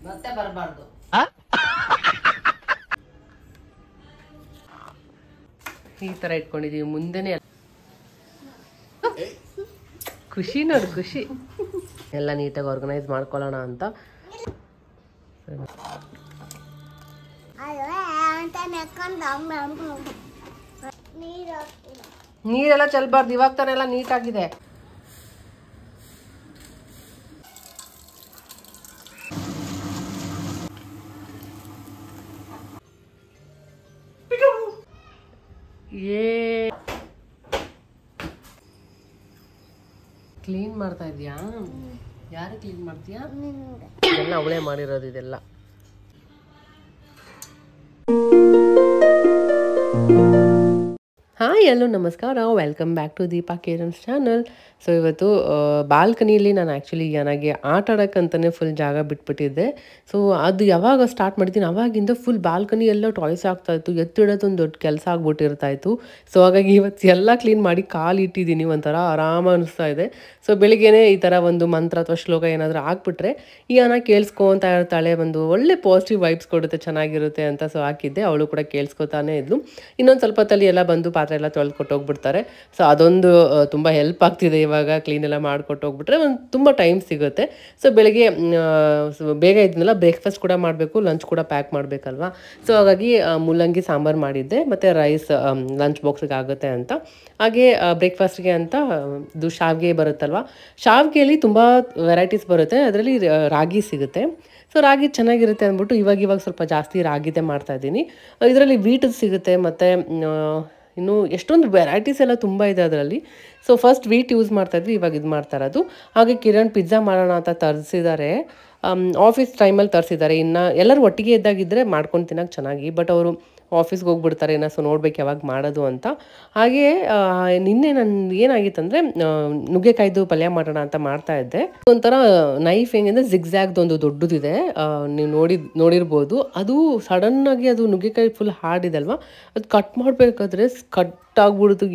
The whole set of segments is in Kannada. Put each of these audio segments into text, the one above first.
ಮತ್ತೆ ಬರಬಾರ್ದು. ಈ ತರ ಇಟ್ಕೊಂಡಿದೀವಿ ಮುಂದೆನೆ. ಖುಷಿ ನೋಡು, ಖುಷಿ. ಎಲ್ಲ ನೀಟಾಗಿ ಆರ್ಗನೈಸ್ ಮಾಡ್ಕೊಳ್ಳೋಣ ಅಂತ. ನೀರೆಲ್ಲ ಚೆಲ್ಬಾರ್ದು, ಇವಾಗ ತಾನೆಲ್ಲ ಎಲ್ಲ ನೀಟಾಗಿದೆ. ಕ್ಲೀನ್ ಮಾಡ್ತಾ ಇದೀಯಾ? ಯಾರು ಕ್ಲೀನ್ ಮಾಡ್ತೀಯಾ? ಎಲ್ಲ ಅವಳೇ ಮಾಡಿರೋದು ಇದೆಲ್ಲ. ಹಾಯ್, ಎಲ್ಲೋ ನಮಸ್ಕಾರ, ವೆಲ್ಕಮ್ ಬ್ಯಾಕ್ ಟು ದೀಪಾ ಕೇರನ್ಸ್ ಚಾನಲ್. ಸೊ ಇವತ್ತು ಬಾಲ್ಕನಿಯಲ್ಲಿ ನಾನು ಆ್ಯಕ್ಚುಲಿ ನನಗೆ ಆಟ ಆಡೋಕ್ಕಂತಲೇ ಫುಲ್ ಜಾಗ ಬಿಟ್ಬಿಟ್ಟಿದ್ದೆ. ಸೊ ಅದು ಯಾವಾಗ ಸ್ಟಾರ್ಟ್ ಮಾಡಿದ್ದೀನಿ ಅವಾಗಿಂದ ಫುಲ್ ಬಾಲ್ಕನಿ ಎಲ್ಲ ಟಾಯ್ಸ್ ಆಗ್ತಾಯಿತ್ತು, ಎತ್ತಿಡೋದೊಂದು ದೊಡ್ಡ ಕೆಲಸ ಆಗ್ಬಿಟ್ಟಿರ್ತಾಯಿತ್ತು. ಸೊ ಹಾಗಾಗಿ ಇವತ್ತು ಎಲ್ಲ ಕ್ಲೀನ್ ಮಾಡಿ ಕಾಲು ಇಟ್ಟಿದ್ದೀನಿ, ಒಂಥರ ಆರಾಮ ಅನಿಸ್ತಾ ಇದೆ. ಸೊ ಬೆಳಿಗ್ಗೆನೇ ಈ ಥರ ಒಂದು ಮಂತ್ರ ಅಥವಾ ಶ್ಲೋಕ ಏನಾದರೂ ಹಾಕ್ಬಿಟ್ರೆ ಈ ಅನ್ನ ಕೇಳಿಸ್ಕೊತಾ ಇರ್ತಾಳೆ, ಒಂದು ಒಳ್ಳೆ ಪಾಸಿಟಿವ್ ವೈಬ್ಸ್ ಕೊಡುತ್ತೆ, ಚೆನ್ನಾಗಿರುತ್ತೆ ಅಂತ. ಸೊ ಹಾಕಿದ್ದೆ, ಅವಳು ಕೂಡ ಕೇಳಿಸ್ಕೊತಾನೆ ಇದ್ಲು. ಇನ್ನೊಂದು ಸ್ವಲ್ಪ ಹೊತ್ತಲ್ಲಿ ಎಲ್ಲ ಬಂದು ಪಾತ್ರೆ ಎಲ್ಲ ತೊಳೆದು ಕೊಟ್ಟೋಗ್ಬಿಡ್ತಾರೆ. ಸೊ ಅದೊಂದು ತುಂಬ ಹೆಲ್ಪ್ ಆಗ್ತಿದೆ. ಇವಾಗ ಕ್ಲೀನ್ ಎಲ್ಲ ಮಾಡಿಕೊಟ್ಟೋಗ್ಬಿಟ್ರೆ ಒಂದು ತುಂಬ ಟೈಮ್ ಸಿಗುತ್ತೆ. ಸೊ ಬೆಳಗ್ಗೆ ಬೇಗ ಇದ್ನಲ್ಲ, ಬ್ರೇಕ್ಫಾಸ್ಟ್ ಕೂಡ ಮಾಡಬೇಕು, ಲಂಚ್ ಕೂಡ ಪ್ಯಾಕ್ ಮಾಡಬೇಕಲ್ವಾ. ಸೊ ಹಾಗಾಗಿ ಮೂಲಂಗಿ ಸಾಂಬಾರು ಮಾಡಿದ್ದೆ, ಮತ್ತು ರೈಸ್ ಲಂಚ್ ಬಾಕ್ಸಿಗೆ ಆಗುತ್ತೆ ಅಂತ. ಹಾಗೆ ಬ್ರೇಕ್ಫಾಸ್ಟ್ಗೆ ಅಂತ ಇದು ಶಾವಿಗೆ ಬರುತ್ತಲ್ವ, ಶಾವಿಗೆಯಲ್ಲಿ ತುಂಬ ವೆರೈಟೀಸ್ ಬರುತ್ತೆ, ಅದರಲ್ಲಿ ರಾಗಿ ಸಿಗುತ್ತೆ. ಸೊ ರಾಗಿ ಚೆನ್ನಾಗಿರುತ್ತೆ ಅಂದ್ಬಿಟ್ಟು ಇವಾಗ ಸ್ವಲ್ಪ ಜಾಸ್ತಿ ರಾಗಿದೇ ಮಾಡ್ತಾಯಿದ್ದೀನಿ. ಇದರಲ್ಲಿ ವೀಟದ್ದು ಸಿಗುತ್ತೆ, ಮತ್ತು ಇನ್ನು ಎಷ್ಟೊಂದು ವೆರೈಟೀಸ್ ಎಲ್ಲ ತುಂಬ ಇದೆ ಅದರಲ್ಲಿ. ಸೊ ಫಸ್ಟ್ ವೀಟ್ ಯೂಸ್ ಮಾಡ್ತಾಯಿದ್ವಿ, ಇವಾಗ ಇದು ಮಾಡ್ತಾ ಇರೋದು. ಹಾಗೆ ಕಿರಣ್ ಪಿಜ್ಜಾ ಮಾಡೋಣ ಅಂತ ತರಿಸಿದ್ದಾರೆ, ಆಫೀಸ್ ಟೈಮಲ್ಲಿ ತರಿಸಿದ್ದಾರೆ. ಇನ್ನು ಎಲ್ಲರೂ ಒಟ್ಟಿಗೆ ಇದ್ದಾಗಿದ್ದರೆ ಮಾಡ್ಕೊಂಡು ತಿನ್ನೋಕೆ ಚೆನ್ನಾಗಿ, ಬಟ್ ಅವರು ಆಫೀಸ್ಗೆ ಹೋಗ್ಬಿಡ್ತಾರೆ ಸೊ ನೋಡ್ಬೇಕು ಯಾವಾಗ ಮಾಡೋದು ಅಂತ. ಹಾಗೆ ನಿನ್ನೆ ನನ್ನ ಏನಾಗಿತ್ತಂದರೆ ನುಗ್ಗೆಕಾಯ್ದು ಪಲ್ಯ ಮಾಡೋಣ ಅಂತ ಮಾಡ್ತಾ ಇದ್ದೆ. ಒಂಥರ ನೈಫ್ ಹೆಂಗಂದ್ರೆ ಜಿಗ್ಜ್ಯಾಗ್ದೊಂದು ದೊಡ್ಡದಿದೆ, ನೀವು ನೋಡಿರ್ಬೋದು. ಅದು ಸಡನ್ನಾಗಿ ಅದು ನುಗ್ಗೆಕಾಯಿ ಫುಲ್ ಹಾರ್ಡ್ ಇದೆ ಅಲ್ವಾ, ಅದು ಕಟ್ ಮಾಡಬೇಕಾದ್ರೆ ಕಟ್ ಆಗ್ಬಿಡ್ತು.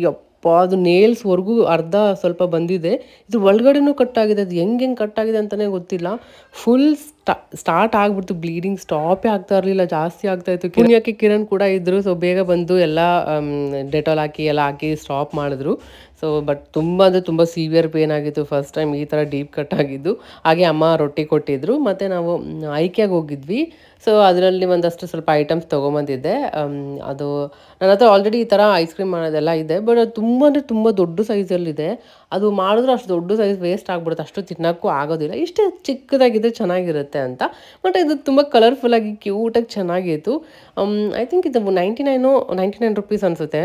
ಅದು ನೇಲ್ಸ್ವರೆಗೂ ಅರ್ಧ ಸ್ವಲ್ಪ ಬಂದಿದೆ, ಇದು ಒಳಗಡೆನೂ ಕಟ್ಟಾಗಿದೆ. ಅದು ಹೆಂಗೆ ಕಟ್ಟಾಗಿದೆ ಅಂತಲೇ ಗೊತ್ತಿಲ್ಲ. ಫುಲ್ ಸ್ಟಾರ್ಟ್ ಆಗ್ಬಿಡ್ತು, ಬ್ಲೀಡಿಂಗ್ ಸ್ಟಾಪೇ ಆಗ್ತಾ ಇರಲಿಲ್ಲ, ಜಾಸ್ತಿ ಆಗ್ತಾಯಿತ್ತು. ಪುಣ್ಯಕ್ಕೆ ಕಿರಣ್ ಕೂಡ ಇದ್ದರು, ಸೊ ಬೇಗ ಬಂದು ಎಲ್ಲ ಡೆಟಾಲ್ ಹಾಕಿ ಎಲ್ಲ ಹಾಕಿ ಸ್ಟಾಪ್ ಮಾಡಿದ್ರು. ಸೊ ಬಟ್ ತುಂಬ ಅಂದರೆ ತುಂಬ ಸಿವಿಯರ್ ಪೇನ್ ಆಗಿತ್ತು, ಫಸ್ಟ್ ಟೈಮ್ ಈ ಥರ ಡೀಪ್ ಕಟ್ ಆಗಿದ್ದು. ಹಾಗೆ ಅಮ್ಮ ರೊಟ್ಟಿ ಕೊಟ್ಟಿದ್ರು, ಮತ್ತು ನಾವು ಐಕ್ಯಾಗೆ ಹೋಗಿದ್ವಿ. ಸೊ ಅದರಲ್ಲಿ ಒಂದಷ್ಟು ಸ್ವಲ್ಪ ಐಟಮ್ಸ್ ತೊಗೊಂಬಂದಿದ್ದೆ. ಅದು ನನ್ನ ಹತ್ರ ಆಲ್ರೆಡಿ ಈ ಥರ ಐಸ್ ಕ್ರೀಮ್ ಮಾಡೋದೆಲ್ಲ ಇದೆ, ಬಟ್ ಅದು ತುಂಬ ಅಂದರೆ ತುಂಬ ದೊಡ್ಡ ಸೈಜಲ್ಲಿದೆ. ಅದು ಮಾಡಿದ್ರು ಅಷ್ಟು ದೊಡ್ಡ ಸೈಜ್ ವೇಸ್ಟ್ ಆಗ್ಬಿಡುತ್ತೆ, ಅಷ್ಟು ತಿನ್ನೋಕ್ಕೂ ಆಗೋದಿಲ್ಲ. ಇಷ್ಟೇ ಚಿಕ್ಕದಾಗಿದ್ದರೆ ಚೆನ್ನಾಗಿರುತ್ತೆ ಅಂತ. ಬಟ್ ಇದು ತುಂಬ ಕಲರ್ಫುಲ್ಲಾಗಿ ಕ್ಯೂಟಾಗಿ ಚೆನ್ನಾಗಿತ್ತು. ಐ ಥಿಂಕ್ ಇದು 99 ರುಪೀಸ್ ಅನಿಸುತ್ತೆ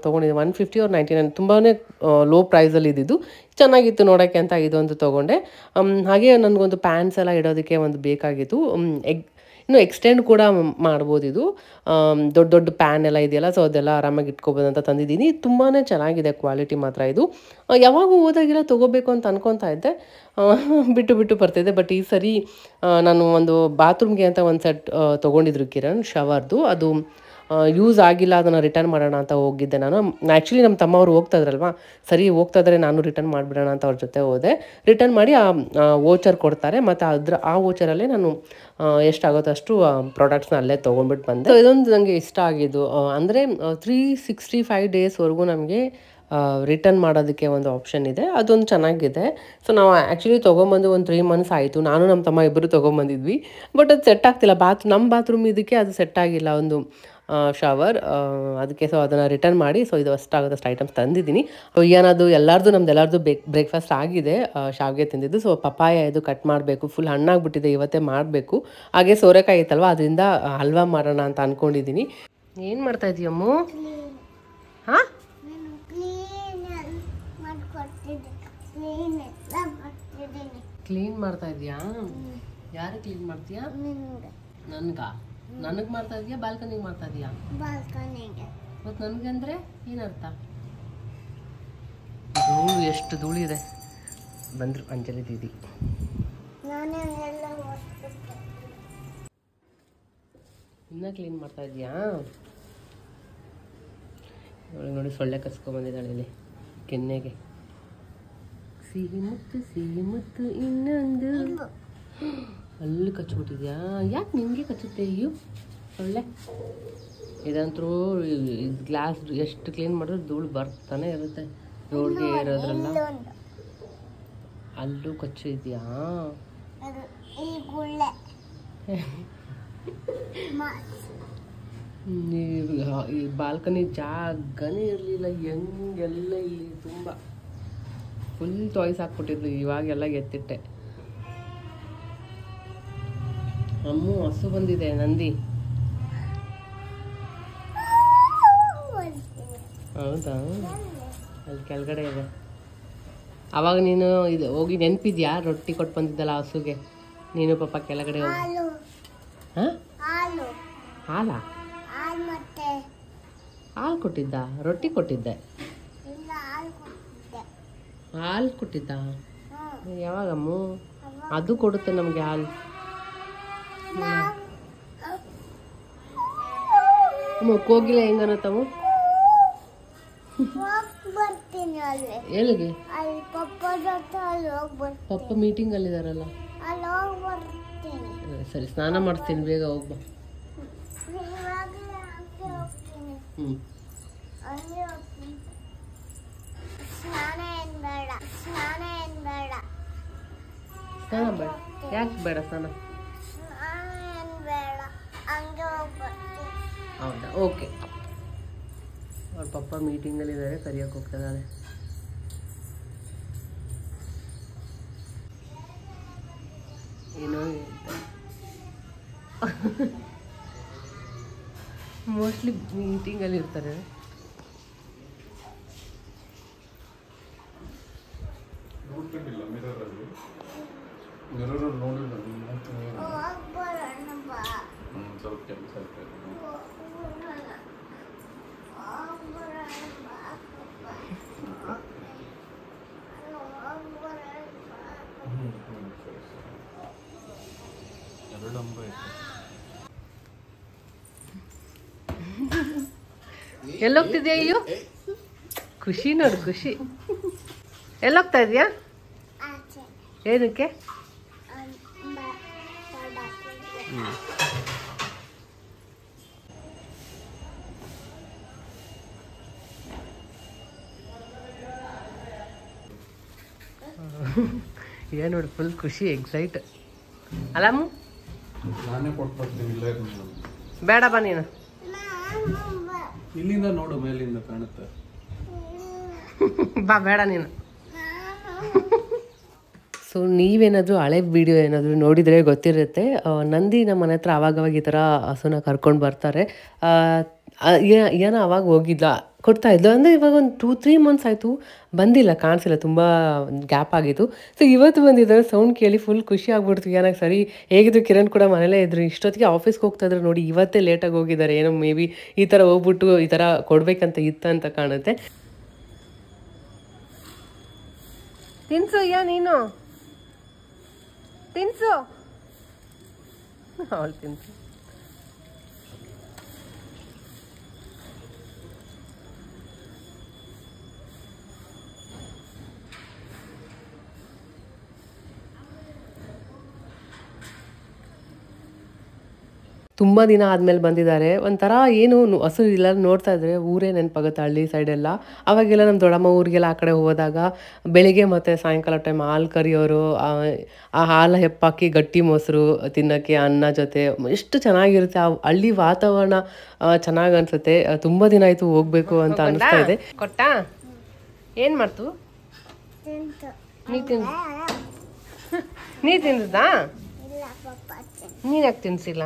ತೊಗೊಂಡಿದ್ದೆ. 150 or 99, ತುಂಬಾ ಲೋ ಪ್ರೈಸಲ್ಲಿ ಇದ್ದಿದ್ದು, ಚೆನ್ನಾಗಿತ್ತು ನೋಡೋಕ್ಕೆ ಅಂತ ಇದೊಂದು ತೊಗೊಂಡೆ. ಹಾಗೆ ನನಗೊಂದು ಪ್ಯಾಂಟ್ಸ್ ಎಲ್ಲ ಇಡೋದಕ್ಕೆ ಒಂದು ಬೇಕಾಗಿತ್ತು. ಇನ್ನು ಎಕ್ಸ್ಟೆಂಡ್ ಕೂಡ ಮಾಡ್ಬೋದು, ಇದು ದೊಡ್ಡ ದೊಡ್ಡ ಪ್ಯಾನ್ ಎಲ್ಲ ಇದೆಯಲ್ಲ, ಸೊ ಅದೆಲ್ಲ ಆರಾಮಾಗಿ ಇಟ್ಕೊಬೋದು ಅಂತ ತಂದಿದ್ದೀನಿ. ತುಂಬಾ ಚೆನ್ನಾಗಿದೆ ಕ್ವಾಲಿಟಿ ಮಾತ್ರ. ಇದು ಯಾವಾಗ ಹೋದಾಗೆಲ್ಲ ತೊಗೋಬೇಕು ಅಂತ ಅನ್ಕೊತಾ ಇದ್ದೆ, ಬಿಟ್ಟು ಬರ್ತಿದ್ದೆ. ಬಟ್ ಈ ಸರಿ ನಾನು ಒಂದು ಬಾತ್ರೂಮ್ಗೆ ಅಂತ ಒಂದು ಸೆಟ್ ತೊಗೊಂಡಿದ್ರು ಕಿರಣ್, ಶವರ್ದು. ಅದು ಯೂಸ್ ಆಗಿಲ್ಲ, ಅದನ್ನು ರಿಟರ್ನ್ ಮಾಡೋಣ ಅಂತ ಹೋಗಿದ್ದೆ ನಾನು. ಆ್ಯಕ್ಚುಲಿ ನಮ್ಮ ತಮ್ಮವರು ಹೋಗ್ತಾ ಇದ್ರಲ್ವ, ಸರಿ ಹೋಗ್ತಾ ಇದ್ರೆ ನಾನು ರಿಟರ್ನ್ ಮಾಡಿಬಿಡೋಣ ಅಂತ ಅವ್ರ ಜೊತೆ ಹೋದೆ. ರಿಟರ್ನ್ ಮಾಡಿ ಆ ವೋಚರ್ ಕೊಡ್ತಾರೆ, ಮತ್ತು ಆ ವೋಚರಲ್ಲೇ ನಾನು ಎಷ್ಟಾಗುತ್ತೋ ಅಷ್ಟು ಪ್ರಾಡಕ್ಟ್ಸ್ನ ಅಲ್ಲೇ ತೊಗೊಂಡ್ಬಿಟ್ಟು ಬಂದೆ. ಸೊ ಇದೊಂದು ನನಗೆ ಇಷ್ಟ ಆಗಿದ್ದು, ಅಂದರೆ 365 ಡೇಸ್ವರೆಗೂ ನಮಗೆ ರಿಟರ್ನ್ ಮಾಡೋದಕ್ಕೆ ಒಂದು ಆಪ್ಷನ್ ಇದೆ, ಅದೊಂದು ಚೆನ್ನಾಗಿದೆ. ಸೊ ನಾವು ಆ್ಯಕ್ಚುಲಿ ತೊಗೊಂಬಂದು ಒಂದು 3 months ಆಯಿತು, ನಾನು ನಮ್ಮ ತಮ್ಮ ಇಬ್ಬರು ತೊಗೊಂಬಂದಿದ್ವಿ. ಬಟ್ ಅದು ಸೆಟ್ ಆಗ್ತಿಲ್ಲ, ನಮ್ಮ ಬಾತ್ರೂಮ್ ಇದಕ್ಕೆ ಅದು ಸೆಟ್ ಆಗಿಲ್ಲ, ಒಂದು ಶವರ್ ಅದಕ್ಕೆ. ಸೊ ಅದನ್ನು ರಿಟರ್ನ್ ಮಾಡಿ, ಸೊ ಇದು ಅಷ್ಟಾಗೋದಷ್ಟು ಐಟಮ್ಸ್ ತಂದಿದ್ದೀನಿ. ಏನದು ನಮ್ದೆಲ್ಲರದು ಬ್ರೇಕ್ಫಾಸ್ಟ್ ಆಗಿದೆ, ಶಾವಿಗೆ ತಿಂದಿದ್ದು. ಸೊ ಪಪಾಯ ಇದು ಕಟ್ ಮಾಡಬೇಕು, ಫುಲ್ ಹಣ್ಣಾಗ್ಬಿಟ್ಟಿದೆ, ಇವತ್ತೇ ಮಾಡಬೇಕು. ಹಾಗೆ ಸೋರೆಕಾಯಿ ಇತ್ತಲ್ವ, ಅದರಿಂದ ಹಲ್ವಾ ಮಾಡೋಣ ಅಂತ ಅಂದ್ಕೊಂಡಿದ್ದೀನಿ. ಏನು ಮಾಡ್ತಾ ಇದೀಯಮ್ಮು? ಹಾಂ, ಕ್ಲೀನ್ ಮಾಡ್ತಾ ಇದೀಯಾ? ಯಾರು ಕ್ಲೀನ್ ಮಾಡ್ತೀಯಾ? ನನಗೆ ಮಾಡ್ತಾ ಇದೀಯಾ, ಬಾಲ್ಕನಿಗೆ ಮಾಡ್ತಾ ಇದೀಯಾ? ಮತ್ತು ನನಗೆ ಅಂದರೆ ಏನರ್ಥ? ಧೂಳು, ಎಷ್ಟು ಧೂಳಿದೆ. ಬಂದರು ಅಂಜಲಿ ದೀದಿ. ಇನ್ನೂ ಕ್ಲೀನ್ ಮಾಡ್ತಾ ಇದೀಯಾ? ಒಳಗೆ ನೋಡಿ ಸೊಳ್ಳೆ ಕಸ್ಕೊಂಬಂದಿದ್ದಾಳೆ ಇಲ್ಲಿ ಕೆನ್ನೆಗೆ. ಸಿಹಿ ಮುತ್ತು ಇನ್ನೊಂದು ಅಲ್ಲಿ ಕಚ್ಬಿಟ್ಟಿದ್ಯಾ? ಯಾಕೆ ನಿಮಗೆ ಕಚ್ಚುತ್ತೆ ಅಯ್ಯೋ ಒಳ್ಳೆ ಇದಂತರೂ ಗ್ಲಾಸ್ ಎಷ್ಟು ಕ್ಲೀನ್ ಮಾಡಿದ್ರು ಧೂಳು ಬರ್ತಾನೆ ಇರುತ್ತೆ. ರೋಡ್ಗೆ ಇರೋದ್ರಲ್ಲ ಅಲ್ಲೂ ಕಚ್ಚು ಇದೆಯಾ? ಈ ಬಾಲ್ಕನಿ ಜಾಗನೇ ಇರಲಿಲ್ಲ, ಹೆಂಗೆಲ್ಲ ಇಲ್ಲಿ ತುಂಬ ಫುಲ್ ಟಾಯ್ಸ್ ಹಾಕ್ಬಿಟ್ಟಿದ್ಲು. ಇವಾಗೆಲ್ಲ ಎತ್ತಿಟ್ಟೆ. ಅಮ್ಮು ಹಸು ಬಂದಿದೆ, ನಂದಿ. ಹೌದಾ? ಅಲ್ಲಿ ಕೆಳಗಡೆ ಇದೆ. ಅವಾಗ ನೀನು ಇದು ಹೋಗಿ ನೆನಪಿದ್ಯಾ? ರೊಟ್ಟಿ ಕೊಟ್ಟು ಬಂದಿದ್ದಲ್ಲ ಹಸುಗೆ, ನೀನು ಪಾಪ ಕೆಳಗಡೆ ಹೋಗಿ. ಹಾಂ, ಹಾಲಾ? ಹಾಲು ಕೊಟ್ಟಿದ್ದ? ರೊಟ್ಟಿ ಕೊಟ್ಟಿದ್ದೆ. ಹಾಲು ಕೊಟ್ಟಿದ್ದ? ಯಾವಾಗಮ್ಮು? ಅದು ಕೊಡುತ್ತೆ ನಮಗೆ ಹಾಲು. ಅಮ್ಮ ಕೋಗಿಲೆ ಹೆಂಗನತ್ತಮ್ಮ? ಎಲ್ಲಿಗೆ? ಪಪ್ಪ ಮೀಟಿಂಗ್ ಅಲ್ಲಿ ಇದಾರಲ್ಲ. ಸರಿ, ಸ್ನಾನ ಮಾಡಿಸ್ತೀನಿ, ಬೇಗ ಹೋಗ್ಬಾ. ಸ್ನಾನ ಬೇಡ. ಯಾಕೆ ಬೇಡ ಸ್ನಾನ? ಹೌದಾ? ಓಕೆ. ಅವ್ರ ಪಪ್ಪ ಮೀಟಿಂಗಲ್ಲಿ ಇದ್ದಾರೆ, ಕರಿಯಕ್ಕೆ ಹೋಗ್ತಿದ್ದಾರೆ. ಏನೋ ಮೋಸ್ಟ್ಲಿ ಮೀಟಿಂಗಲ್ಲಿ ಇರ್ತಾರೆ. ಎಲ್ಲೋಗ್ತಿದ್ಯಾ? ಅಯ್ಯೋ ಖುಷಿ ನೋಡು, ಖುಷಿ. ಎಲ್ಲೋಗ್ತಾ ಇದೆಯಾ? ಏನಕ್ಕೆ? ಏನು ನೋಡಿ, ಫುಲ್ ಖುಷಿ, ಎಕ್ಸೈಟ್ ಅಲ್ಲಮ್ಮ? ನಾನೇ ಕೊಟ್ಬಿಡ್ತೀನಿ. ಬೇಡ ಬಾ ನೀನು. ಇಲ್ಲಿಂದ ನೋಡು, ಮೇಲಿಂದ ಕಾಣುತ್ತೆ. ಬಾ, ಬೇಡ ನೀನು. ಸೊ ನೀವೇನಾದರೂ ಹಳೆ ವಿಡಿಯೋ ಏನಾದರೂ ನೋಡಿದರೆ ಗೊತ್ತಿರುತ್ತೆ. ನಂದಿ ನಮ್ಮ ಮನೆ ಹತ್ರ ಆವಾಗವಾಗ ಈ ಥರ ಹಸುನ ಕರ್ಕೊಂಡು ಬರ್ತಾರೆ. ಏನೋ ಅವಾಗ ಹೋಗಿದ್ದ ಕೊಡ್ತಾ ಇದ್ಲು. ಅಂದರೆ ಇವಾಗ ಒಂದು 2-3 ಮಂತ್ಸ್ ಆಯಿತು, ಬಂದಿಲ್ಲ, ಕಾಣಿಸಿಲ್ಲ, ತುಂಬ ಗ್ಯಾಪ್ ಆಗಿತ್ತು. ಸೊ ಇವತ್ತು ಬಂದಿದ್ದಾರೆ. ಸೌಂಡ್ ಕೇಳಿ ಫುಲ್ ಖುಷಿ ಆಗ್ಬಿಡ್ತು. ಏನಾಗ ಸರಿ ಹೇಗಿದ್ರು ಕಿರಣ್ ಕೂಡ ಮನೇಲೇ ಇದ್ರು. ಇಷ್ಟೊತ್ತಿಗೆ ಆಫೀಸ್ಗೆ ಹೋಗ್ತಾ ಇದ್ರು ನೋಡಿ, ಇವತ್ತೇ ಲೇಟಾಗಿ ಹೋಗಿದ್ದಾರೆ. ಏನೋ ಮೇ ಬಿ ಈ ಥರ ಹೋಗ್ಬಿಟ್ಟು ಈ ಥರ ಕೊಡಬೇಕಂತ ಇತ್ತಂತ ಕಾಣುತ್ತೆ. ತಿನ್ಸು ನೀನು, ತಿನ್ಸು. ಅವಳು ತಿನ್ಸು. ತುಂಬ ದಿನ ಆದಮೇಲೆ ಬಂದಿದ್ದಾರೆ. ಒಂಥರ ಏನು ಹಸು ಇಲ್ಲ ನೋಡ್ತಾ ಇದ್ರೆ ಊರೇ ನೆನಪಾಗುತ್ತೆ, ಹಳ್ಳಿ ಸೈಡೆಲ್ಲ. ಅವಾಗೆಲ್ಲ ನಮ್ಮ ದೊಡ್ಡಮ್ಮ ಊರಿಗೆಲ್ಲ ಆ ಕಡೆ ಹೋದಾಗ ಬೆಳಿಗ್ಗೆ ಮತ್ತು ಸಾಯಂಕಾಲ ಟೈಮ್ ಹಾಲು ಕರಿಯೋರು. ಆ ಹಾಲು ಹೆಪ್ಪಾಕಿ ಗಟ್ಟಿ ಮೊಸರು ತಿನ್ನೋಕ್ಕೆ ಅನ್ನ ಜೊತೆ ಎಷ್ಟು ಚೆನ್ನಾಗಿರುತ್ತೆ. ಆ ಹಳ್ಳಿ ವಾತಾವರಣ ಚೆನ್ನಾಗಿ ಅನಿಸುತ್ತೆ. ತುಂಬ ದಿನ ಆಯಿತು ಹೋಗ್ಬೇಕು ಅಂತ ಅನಿಸ್ತಾ ಇದೆ. ಕೊಟ್ಟಾ? ಏನು ಮಾಡ್ತು? ನೀ ತಿಂದದಾ? ನೀನು ಯಾಕೆ ತಿನ್ಸಿಲ್ಲ?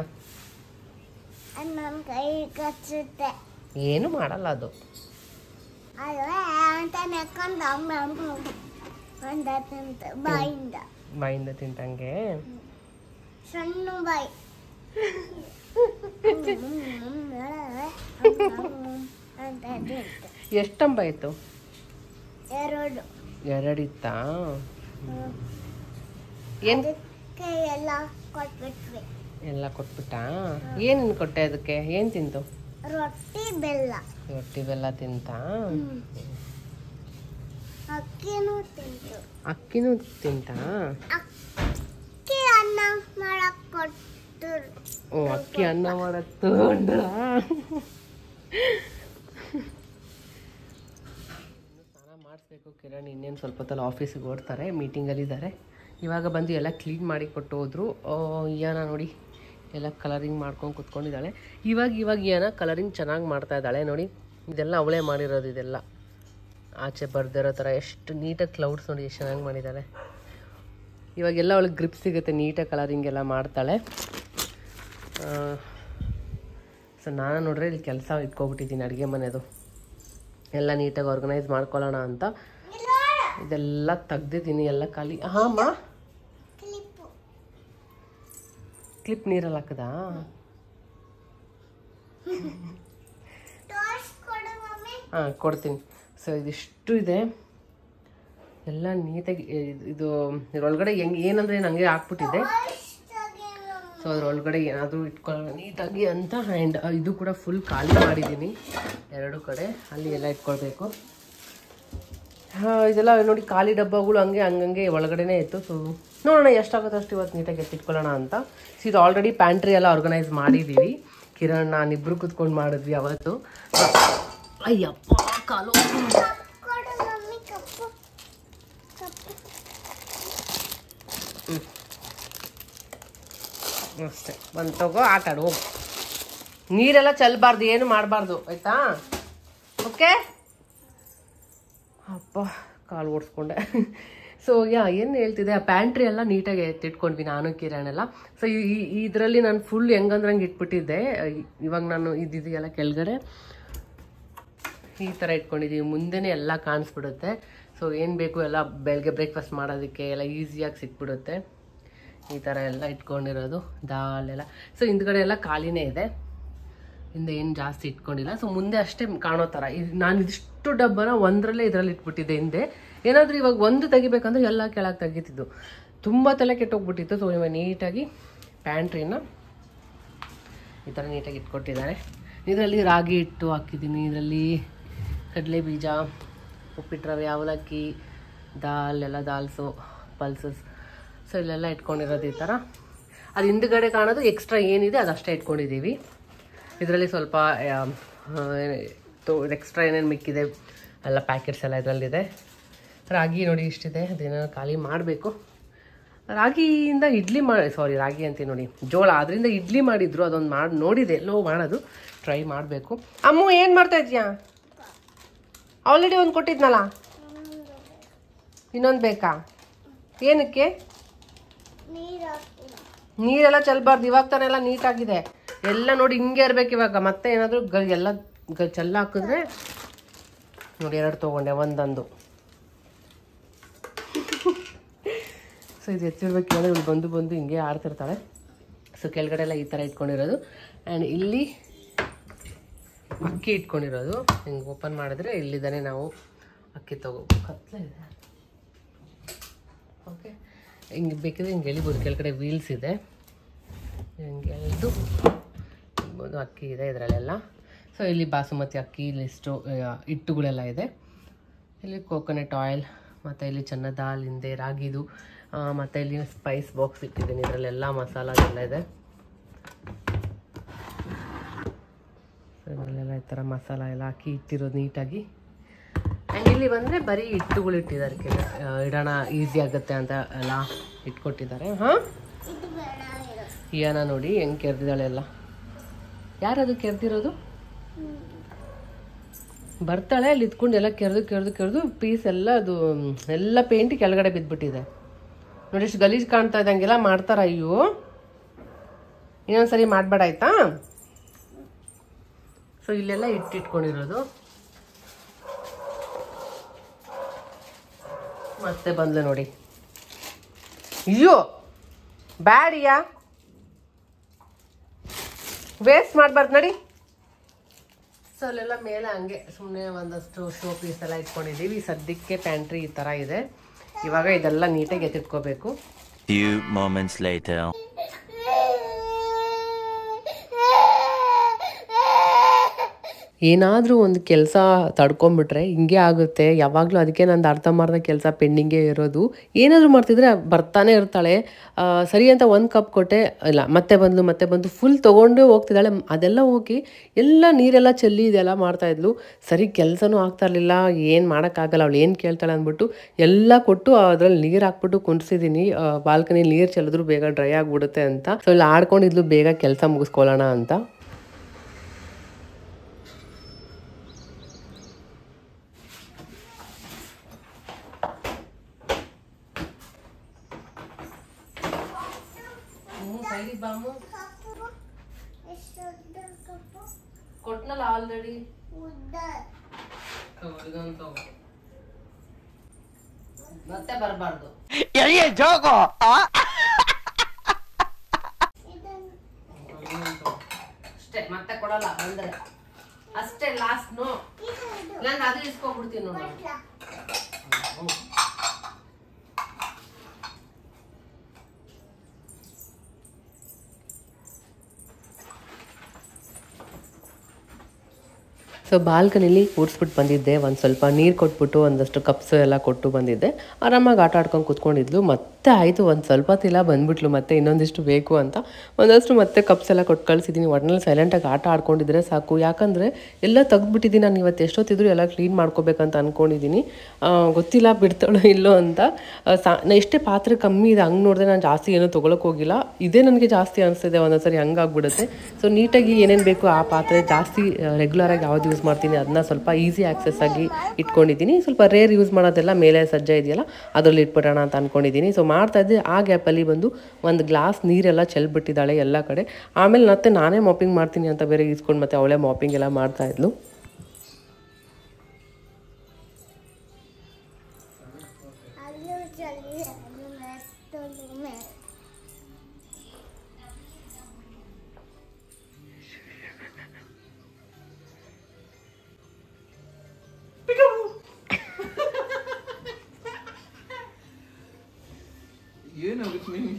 ಏನು ಮಾಡಲ್ಲ ಅದು. ಬಾಯಿಂದ ತಿಂತಂಗೆ ಸಣ್ಣ ಬಾಯಿ. ಎಷ್ಟಂಬ ಆಯ್ತು? ಎರಡಿತ್ತಾ? ಎಲ್ಲ ಕೊಟ್ಬಿಟ್ವಿ. ಎಲ್ಲ ಕೊಟ್ಬಿಟ್ಟ? ಏನೇನು ಕೊಟ್ಟೆ ಅದಕ್ಕೆ? ಏನು ತಿಂತು? ರೊಟ್ಟಿ ಬೆಲ್ಲ. ರೊಟ್ಟಿ ಬೆಲ್ಲ ತಿಂತ? ಅಕ್ಕಿನೂ ತಿಂತು. ಅಕ್ಕಿನೂ ತಿಂತ? ಅಕ್ಕಿ ಅನ್ನ ಮಾಡಕ್ ಕೊಟ್ಟರು. ಓ ಅಕ್ಕಿ ಅನ್ನ ಮಾಡಕ್ ತಗೊಂಡ್ರ. ಸ್ನಾನ ಮಾಡಿಸ್ಬೇಕು ಕಿರಣ್, ಇನ್ನೇನು ಸ್ವಲ್ಪ ಹೊತ್ತಲ್ಲಿ ಆಫೀಸಿಗೆ ಓಡ್ತಾರೆ, ಮೀಟಿಂಗಲ್ಲಿದ್ದಾರೆ. ಇವಾಗ ಬಂದು ಎಲ್ಲ ಕ್ಲೀನ್ ಮಾಡಿ ಕೊಟ್ಟು ಹೋದ್ರು. ಇಯಾನ ನೋಡಿ ಎಲ್ಲ ಕಲರಿಂಗ್ ಮಾಡ್ಕೊಂಡು ಕುತ್ಕೊಂಡಿದ್ದಾಳೆ. ಇವಾಗ ಇಯಾನ ಕಲರಿಂಗ್ ಚೆನ್ನಾಗಿ ಮಾಡ್ತಾ ಇದ್ದಾಳೆ ನೋಡಿ. ಇದೆಲ್ಲ ಅವಳೇ ಮಾಡಿರೋದು, ಇದೆಲ್ಲ ಆಚೆ ಬರ್ದಿರೋ ಥರ ಎಷ್ಟು ನೀಟಾಗಿ ಕ್ಲೌಡ್ಸ್ ನೋಡಿ ಎಷ್ಟು ಚೆನ್ನಾಗಿ ಮಾಡಿದ್ದಾಳೆ. ಇವಾಗೆಲ್ಲ ಅವಳಿಗೆ ಗ್ರಿಪ್ ಸಿಗುತ್ತೆ, ನೀಟಾಗಿ ಕಲರಿಂಗ್ ಎಲ್ಲ ಮಾಡ್ತಾಳೆ. ಸೊ ನಾನು ನೋಡ್ರೆ ಇಲ್ಲಿ ಕೆಲಸ ಇಟ್ಕೊಬಿಟ್ಟಿದ್ದೀನಿ, ಅಡುಗೆ ಮನೆದು ಎಲ್ಲ ನೀಟಾಗಿ ಆರ್ಗನೈಸ್ ಮಾಡ್ಕೊಳ್ಳೋಣ ಅಂತ. ಇದೆಲ್ಲ ತೆಗ್ದಿದ್ದೀನಿ, ಎಲ್ಲ ಖಾಲಿ. ಹಾಂ ಕ್ಲಿಪ್ ನೀರಲ್ಲಿ ಹಾಕದಾ? ಹಾಂ ಕೊಡ್ತೀನಿ. ಸೊ ಇದಿಷ್ಟು ಇದೆ, ಎಲ್ಲ ನೀಟಾಗಿ ಇದು ಇದರೊಳಗಡೆ ಏನಂದರೆ ಹಂಗೆ ಹಾಕ್ಬಿಟ್ಟಿದ್ದೆ. ಸೊ ಅದರೊಳಗಡೆ ಏನಾದರೂ ಇಟ್ಕೊಳ್ಳೋಣ ನೀಟಾಗಿ ಅಂತ. ಆ್ಯಂಡ್ ಇದು ಕೂಡ ಫುಲ್ ಖಾಲಿ ಮಾಡಿದ್ದೀನಿ, ಎರಡು ಕಡೆ ಅಲ್ಲಿ ಎಲ್ಲ ಇಟ್ಕೊಳ್ಬೇಕು. ಇದೆಲ್ಲ ನೋಡಿ ಖಾಲಿ ಡಬ್ಬಗಳು ಹಂಗೆ ಒಳಗಡೆನೇ ಇತ್ತು. ಸೊ ನೋಡೋಣ ಎಷ್ಟಾಗುತ್ತೆ ಅಷ್ಟು ಇವತ್ತು ನೀಟಾಗಿ ಎತ್ತಿಟ್ಕೊಳ್ಳೋಣ ಅಂತ. ಸೊ ಇದು ಆಲ್ರೆಡಿ ಪ್ಯಾಂಟ್ರಿ ಎಲ್ಲ ಆರ್ಗನೈಸ್ ಮಾಡಿದ್ದೀವಿ, ಕಿರಣ್ ನಾನಿಬ್ಬರು ಕುತ್ಕೊಂಡು ಮಾಡಿದ್ವಿ ಅವತ್ತು. ಅಯ್ಯಪ್ಪ ಕಾಲು ಅಷ್ಟೇ. ಬಂದು ತಗೋ ಆಟಾಡು, ಹೋಗು. ನೀರೆಲ್ಲ ಚೆಲ್ಲಬಾರ್ದು, ಏನು ಮಾಡಬಾರ್ದು ಆಯ್ತಾ? ಓಕೆ. ಅಪ್ಪ ಕಾಲು ಓಡಿಸ್ಕೊಂಡೆ. ಸೊ ಏನು ಹೇಳ್ತಿದ್ದೆ, ಆ ಪ್ಯಾಂಟ್ರಿ ಎಲ್ಲ ನೀಟಾಗಿ ಎತ್ತಿಟ್ಕೊಂಡ್ವಿ ನಾನು ಕಿರಣ್ ಎಲ್ಲ. ಸೊ ಇದರಲ್ಲಿ ನಾನು ಫುಲ್ ಹೆಂಗಂದ್ರೆ ಹಂಗೆ ಇಟ್ಬಿಟ್ಟಿದ್ದೆ. ಇವಾಗ ನಾನು ಇದೆಯಲ್ಲ ಕೆಳಗಡೆ ಈ ಥರ ಇಟ್ಕೊಂಡಿದ್ದೀವಿ, ಮುಂದೆನೇ ಎಲ್ಲ ಕಾಣಿಸ್ಬಿಡುತ್ತೆ. ಸೊ ಏನು ಬೇಕು ಎಲ್ಲ ಬೆಳಗ್ಗೆ ಬ್ರೇಕ್ಫಾಸ್ಟ್ ಮಾಡೋದಕ್ಕೆ ಎಲ್ಲ ಈಸಿಯಾಗಿ ಸಿಕ್ಬಿಡುತ್ತೆ. ಈ ಥರ ಎಲ್ಲ ಇಟ್ಕೊಂಡಿರೋದು ದಾಲೆಲ್ಲ. ಸೊ ಹಿಂದ್ಗಡೆ ಎಲ್ಲ ಖಾಲಿನೇ ಇದೆ, ಹಿಂದೆ ಏನು ಜಾಸ್ತಿ ಇಟ್ಕೊಂಡಿಲ್ಲ. ಸೊ ಮುಂದೆ ಅಷ್ಟೇ ಕಾಣೋ ಥರ. ನಾನು ಇದಿಷ್ಟು ಡಬ್ಬನ ಒಂದರಲ್ಲೇ ಇದರಲ್ಲಿ ಇಟ್ಬಿಟ್ಟಿದ್ದೆ ಹಿಂದೆ. ಏನಾದರೂ ಇವಾಗ ಒಂದು ತೆಗಿಬೇಕಂದ್ರೆ ಎಲ್ಲ ಕೆಳಗೆ ತೆಗಿತಿದ್ದು, ತುಂಬ ತಲೆ ಕೆಟ್ಟೋಗ್ಬಿಟ್ಟಿತ್ತು. ಸೊ ಇವಾಗ ನೀಟಾಗಿ ಪ್ಯಾಂಟ್ರಿನ ಈ ಥರ ನೀಟಾಗಿ ಇಟ್ಕೊಟ್ಟಿದ್ದಾರೆ. ಇದರಲ್ಲಿ ರಾಗಿ ಹಿಟ್ಟು ಹಾಕಿದ್ದೀನಿ, ಇದರಲ್ಲಿ ಕಡಲೆ ಬೀಜ, ಉಪ್ಪಿಟ್ಟು ರವೆ, ಅವಲಕ್ಕಿ, ದಾಲ್ಸು, ಪಲ್ಸಸ್. ಸೊ ಇಲ್ಲೆಲ್ಲ ಇಟ್ಕೊಂಡಿರೋದು ಈ ಥರ. ಅದು ಹಿಂದ್ಗಡೆ ಕಾಣೋದು ಎಕ್ಸ್ಟ್ರಾ ಏನಿದೆ ಅದಷ್ಟೇ ಇಟ್ಕೊಂಡಿದ್ದೀವಿ. ಇದರಲ್ಲಿ ಸ್ವಲ್ಪ ಎಕ್ಸ್ಟ್ರಾ ಏನೇನು ಮಿಕ್ಕಿದೆ ಎಲ್ಲ ಪ್ಯಾಕೆಟ್ಸ್ ಎಲ್ಲ ಇದರಲ್ಲಿದೆ. ರಾಗಿ ನೋಡಿ ಇಷ್ಟಿದೆ, ಅದೇನೋ ಖಾಲಿ ಮಾಡಬೇಕು. ರಾಗಿಯಿಂದ ಇಡ್ಲಿ ರಾಗಿ ಅಂತೀನಿ ನೋಡಿ, ಜೋಳ, ಅದರಿಂದ ಇಡ್ಲಿ ಮಾಡಿದ್ರು, ಅದೊಂದು ಮಾಡಿ ನೋಡಿದೆ, ಎಲ್ಲೋ ಮಾಡೋದು ಟ್ರೈ ಮಾಡಬೇಕು. ಅಮ್ಮು ಏನು ಮಾಡ್ತಾ ಇದೆಯಾ? ಆಲ್ರೆಡಿ ಒಂದು ಕೊಟ್ಟಿದ್ನಲ್ಲ, ಇನ್ನೊಂದು ಬೇಕಾ? ಏನಕ್ಕೆ? ನೀರೆಲ್ಲ ಚೆಲ್ಲಬಾರ್ದು, ಇವಾಗ ತಾನೆಲ್ಲ ಎಲ್ಲ ನೀಟಾಗಿದೆ. ಎಲ್ಲ ನೋಡಿ ಹಿಂಗೆ ಇರ್ಬೇಕು ಇವಾಗ. ಮತ್ತೆ ಏನಾದರೂ ಎಲ್ಲ ಚೆಲ್ಲ ಹಾಕಿದ್ರೆ ನೋಡಿ, ಎರಡು ತೊಗೊಂಡೆ, ಒಂದೊಂದು. ಸೊ ಇದು ಎತ್ತಿರ್ಬೇಕು, ಅಂದರೆ ಇವ್ಳು ಬಂದು ಹಿಂಗೆ ಆಡ್ತಿರ್ತಾಳೆ. ಸೊ ಕೆಳಗಡೆ ಎಲ್ಲ ಈ ಥರ ಇಟ್ಕೊಂಡಿರೋದು. ಆ್ಯಂಡ್ ಇಲ್ಲಿ ಅಕ್ಕಿ ಇಟ್ಕೊಂಡಿರೋದು, ಹಿಂಗೆ ಓಪನ್ ಮಾಡಿದ್ರೆ ಇಲ್ಲಿದ್ದಾನೆ ನಾವು ಅಕ್ಕಿ ತಗೋಬೇಕು. ಕತ್ಲೆ ಇದೆ, ಓಕೆ. ಹಿಂಗೆ ಬೇಕಿದ್ರೆ ಹಿಂಗೆ ಎಳಿಬೋದು, ಕೆಳಗಡೆ ವೀಲ್ಸ್ ಇದೆ, ಹಿಂಗೆ ಎಳೆದು ಅಕ್ಕಿ ಇದೆ ಇದರಲ್ಲೆಲ್ಲ. ಸೊ ಇಲ್ಲಿ ಬಾಸುಮತಿ ಅಕ್ಕಿ, ಇಲ್ಲಿಷ್ಟು ಹಿಟ್ಟುಗಳೆಲ್ಲ ಇದೆ. ಇಲ್ಲಿ ಕೋಕೋನಟ್ ಆಯಿಲ್, ಮತ್ತು ಇಲ್ಲಿ ಚೆನ್ನ ದಾಲ್ ಹಿಂದೆ ರಾಗಿದು, ಮತ್ತು ಇಲ್ಲಿ ಸ್ಪೈಸ್ ಬಾಕ್ಸ್ ಇಟ್ಟಿದ್ದೀನಿ, ಇದರಲ್ಲೆಲ್ಲ ಮಸಾಲ ಎಲ್ಲ ಇದೆ. ಸೊ ಇದರಲ್ಲೆಲ್ಲ ಈ ಥರ ಮಸಾಲ ಎಲ್ಲ ಹಾಕಿ ಇಟ್ಟಿರೋದು ನೀಟಾಗಿ. ಆ್ಯಂಡ್ ಇಲ್ಲಿ ಬಂದರೆ ಬರೀ ಹಿಟ್ಟುಗಳು ಇಟ್ಟಿದ್ದಾರೆ, ಇಡೋಣ ಈಸಿ ಆಗುತ್ತೆ ಅಂತ ಎಲ್ಲ ಇಟ್ಕೊಟ್ಟಿದ್ದಾರೆ. ಹಾಂ, ಇಯಾನ ನೋಡಿ ಹೆಂಗೆ ಕೆರೆದಿದ್ದಾಳೆ ಎಲ್ಲ. ಯಾರದು ಕೆರೆದಿರೋದು? ಬರ್ತಾಳೆ, ಅಲ್ಲಿ ಇದ್ಕೊಂಡು ಎಲ್ಲ ಕೆರೆದು ಪೀಸ್ ಎಲ್ಲ ಅದು ಎಲ್ಲ ಪೇಂಟ್ ಕೆಳಗಡೆ ಬಿದ್ದುಬಿಟ್ಟಿದೆ ನೋಡಿ. ಎಷ್ಟು ಗಲೀಜು ಕಾಣ್ತಾ ಇದೆ, ಹಂಗೆಲ್ಲ ಮಾಡ್ತಾರ? ಅಯ್ಯೋ, ಇನ್ನೊಂದ್ಸರಿ ಮಾಡಬೇಡ ಆಯ್ತಾ? ಸೊ ಇಲ್ಲೆಲ್ಲ ಇಟ್ಕೊಂಡಿರೋದು. ಮತ್ತೆ ಬಂದ್ಲು ನೋಡಿ. ಅಯ್ಯೋ ಬ್ಯಾಡಿಯಾ, ವೇಸ್ಟ್ ಮಾಡಬಾರ್ದು ನಡಿ. ಸೊ ಅಲ್ಲೆಲ್ಲ ಮೇಲೆ ಹಂಗೆ ಸುಮ್ಮನೆ ಒಂದಷ್ಟು ಶೋ ಪೀಸ್ ಎಲ್ಲ ಇಟ್ಕೊಂಡಿದ್ದೀವಿ. ಸದ್ಯಕ್ಕೆ ಪ್ಯಾಂಟ್ರಿ ಈ ಥರ ಇದೆ. ಇವಾಗ ಇದೆಲ್ಲ ನೀಟಾಗಿ ಎತ್ತಿಟ್ಕೋಬೇಕು. Few moments later. ಏನಾದರೂ ಒಂದು ಕೆಲಸ ತಡ್ಕೊಂಬಿಟ್ರೆ ಹಿಂಗೆ ಆಗುತ್ತೆ ಯಾವಾಗಲೂ. ಅದಕ್ಕೆ ನಂದು ಅರ್ಧಂಬರ್ಧ ಕೆಲಸ ಪೆಂಡಿಂಗೇ ಇರೋದು. ಏನಾದರೂ ಮಾಡ್ತಿದ್ರೆ ಬರ್ತಾನೆ ಇರ್ತಾಳೆ. ಸರಿ ಅಂತ ಒಂದು ಕಪ್ ಕೊಟ್ಟೆ, ಇಲ್ಲ ಮತ್ತೆ ಬಂದು ಫುಲ್ ತೊಗೊಂಡು ಹೋಗ್ತಿದ್ದಾಳೆ. ಅದೆಲ್ಲ ಹೋಗಿ ಎಲ್ಲ ನೀರೆಲ್ಲ ಚೆಲ್ಲಿ ಇದೆಲ್ಲ ಮಾಡ್ತಾಯಿದ್ಲು. ಸರಿ ಕೆಲಸನೂ ಆಗ್ತಾ ಇರಲಿಲ್ಲ. ಏನು ಮಾಡೋಕ್ಕಾಗಲ್ಲ, ಅವಳು ಏನು ಕೇಳ್ತಾಳೆ ಅಂದ್ಬಿಟ್ಟು ಎಲ್ಲ ಕೊಟ್ಟು ಅದ್ರಲ್ಲಿ ನೀರು ಹಾಕ್ಬಿಟ್ಟು ಕುಣಿಸಿದ್ದೀನಿ. ಬಾಲ್ಕನಿಲಿ ನೀರು ಚೆಲ್ಲಿದ್ರು ಬೇಗ ಡ್ರೈ ಆಗಿಬಿಡುತ್ತೆ ಅಂತ. ಸೊ ಇಲ್ಲಿ ಆಡ್ಕೊಂಡಿದ್ಲು ಬೇಗ ಕೆಲಸ ಮುಗಿಸ್ಕೊಳ್ಳೋಣ ಅಂತ. ಕೊಟ್ನಲ್ಲ ಆಲ್ರೆಡಿ. ಮತ್ತೆ ಬರಬಾರ್ದು ಅಷ್ಟೇ, ಮತ್ತೆ ಕೊಡಲ್ಲ ಬಂದ್ರೆ ಅಷ್ಟೇ ಲಾಸ್ಟ್. ನೋ ನಾನು ಅದು ಇಸ್ಕೊಂಡ್ಬಿಡ್ತೀನಿ ನೋಡಿ. ಸೊ ಬಾಲ್ಕನಿಲಿ ಕೂರಿಸ್ಬಿಟ್ಟು ಬಂದಿದ್ದೆ. ಒಂದು ಸ್ವಲ್ಪ ನೀರು ಕೊಟ್ಬಿಟ್ಟು ಒಂದಷ್ಟು ಕಪ್ಸು ಎಲ್ಲ ಕೊಟ್ಟು ಬಂದಿದ್ದೆ. ಆರಾಮಾಗಿ ಆಟ ಆಡ್ಕೊಂಡು ಕೂತ್ಕೊಂಡಿದ್ಲು. ಮತ್ತೆ ಆಯಿತು ಒಂದು ಸ್ವಲ್ಪ ಹೊತ್ತಿಲ್ಲ ಬಂದ್ಬಿಟ್ಲು ಮತ್ತೆ ಇನ್ನೊಂದಿಷ್ಟು ಬೇಕು ಅಂತ. ಒಂದಷ್ಟು ಮತ್ತೆ ಕಪ್ಸ್ ಎಲ್ಲ ಕೊಟ್ಟು ಕಳಿಸಿದ್ದೀನಿ. ಒಟ್ಟಿನಲ್ಲಿ ಸೈಲೆಂಟಾಗಿ ಆಟ ಆಡ್ಕೊಂಡಿದ್ರೆ ಸಾಕು. ಯಾಕಂದರೆ ಎಲ್ಲ ತೆಗೆದ್ಬಿಟ್ಟಿದ್ದೀನಿ ನಾನು. ಇವತ್ತು ಎಷ್ಟೊತ್ತಿದ್ರು ಎಲ್ಲ ಕ್ಲೀನ್ ಮಾಡ್ಕೋಬೇಕಂತ ಅಂದ್ಕೊಂಡಿದ್ದೀನಿ. ಗೊತ್ತಿಲ್ಲ ಬಿಡ್ತಾಳೋ ಇಲ್ಲೋ ಅಂತ. ಎಷ್ಟೇ ಪಾತ್ರೆ ಕಮ್ಮಿ ಇದೆ ಹಂಗೆ ನೋಡಿದ್ರೆ ನಾನು ಜಾಸ್ತಿ ಏನೂ ತೊಗೊಳಕ್ಕೆ ಹೋಗಿಲ್ಲ. ಇದೇ ನನಗೆ ಜಾಸ್ತಿ ಅನಿಸ್ತಿದೆ ಒಂದೊಂದ್ಸರಿ ಹಂಗಾಗ್ಬಿಡುತ್ತೆ. ಸೊ ನೀಟಾಗಿ ಏನೇನು ಬೇಕು ಆ ಪಾತ್ರೆ ಜಾಸ್ತಿ ರೆಗ್ಯುಲರಾಗಿ ಯಾವ್ದು ಯೂಸ್ ಮಾಡ್ತೀನಿ ಅದನ್ನ ಸ್ವಲ್ಪ ಈಸಿ ಆಕ್ಸೆಸ್ ಆಗಿ ಇಟ್ಕೊಂಡಿದ್ದೀನಿ. ಸ್ವಲ್ಪ ರೇರ್ ಯೂಸ್ ಮಾಡೋದೆಲ್ಲ ಮೇಲೆ ಸಜ್ಜೆ ಇದೆಯಲ್ಲ ಅದರಲ್ಲಿ ಇಟ್ಬಿಡೋಣ ಅಂತ ಅಂದ್ಕೊಂಡಿದ್ದೀನಿ. ಸೊ ಮಾಡ್ತಾಯಿದ್ದೆ. ಆ ಗ್ಯಾಪಲ್ಲಿ ಬಂದು ಒಂದು ಗ್ಲಾಸ್ ನೀರೆಲ್ಲ ಚೆಲ್ಬಿಟ್ಟಿದ್ದಾಳೆ ಎಲ್ಲ ಕಡೆ. ಆಮೇಲೆ ಮತ್ತೆ ನಾನೇ ಮಾಪಿಂಗ್ ಮಾಡ್ತೀನಿ ಅಂತ ಬೇರೆ ಇಸ್ಕೊಂಡು ಮತ್ತೆ ಅವಳೇ ಮಾಪಿಂಗ್ ಎಲ್ಲ ಮಾಡ್ತಾಯಿದ್ಲು. ಏನಾಗುತ್ತೆ ನಿಮಗೆ?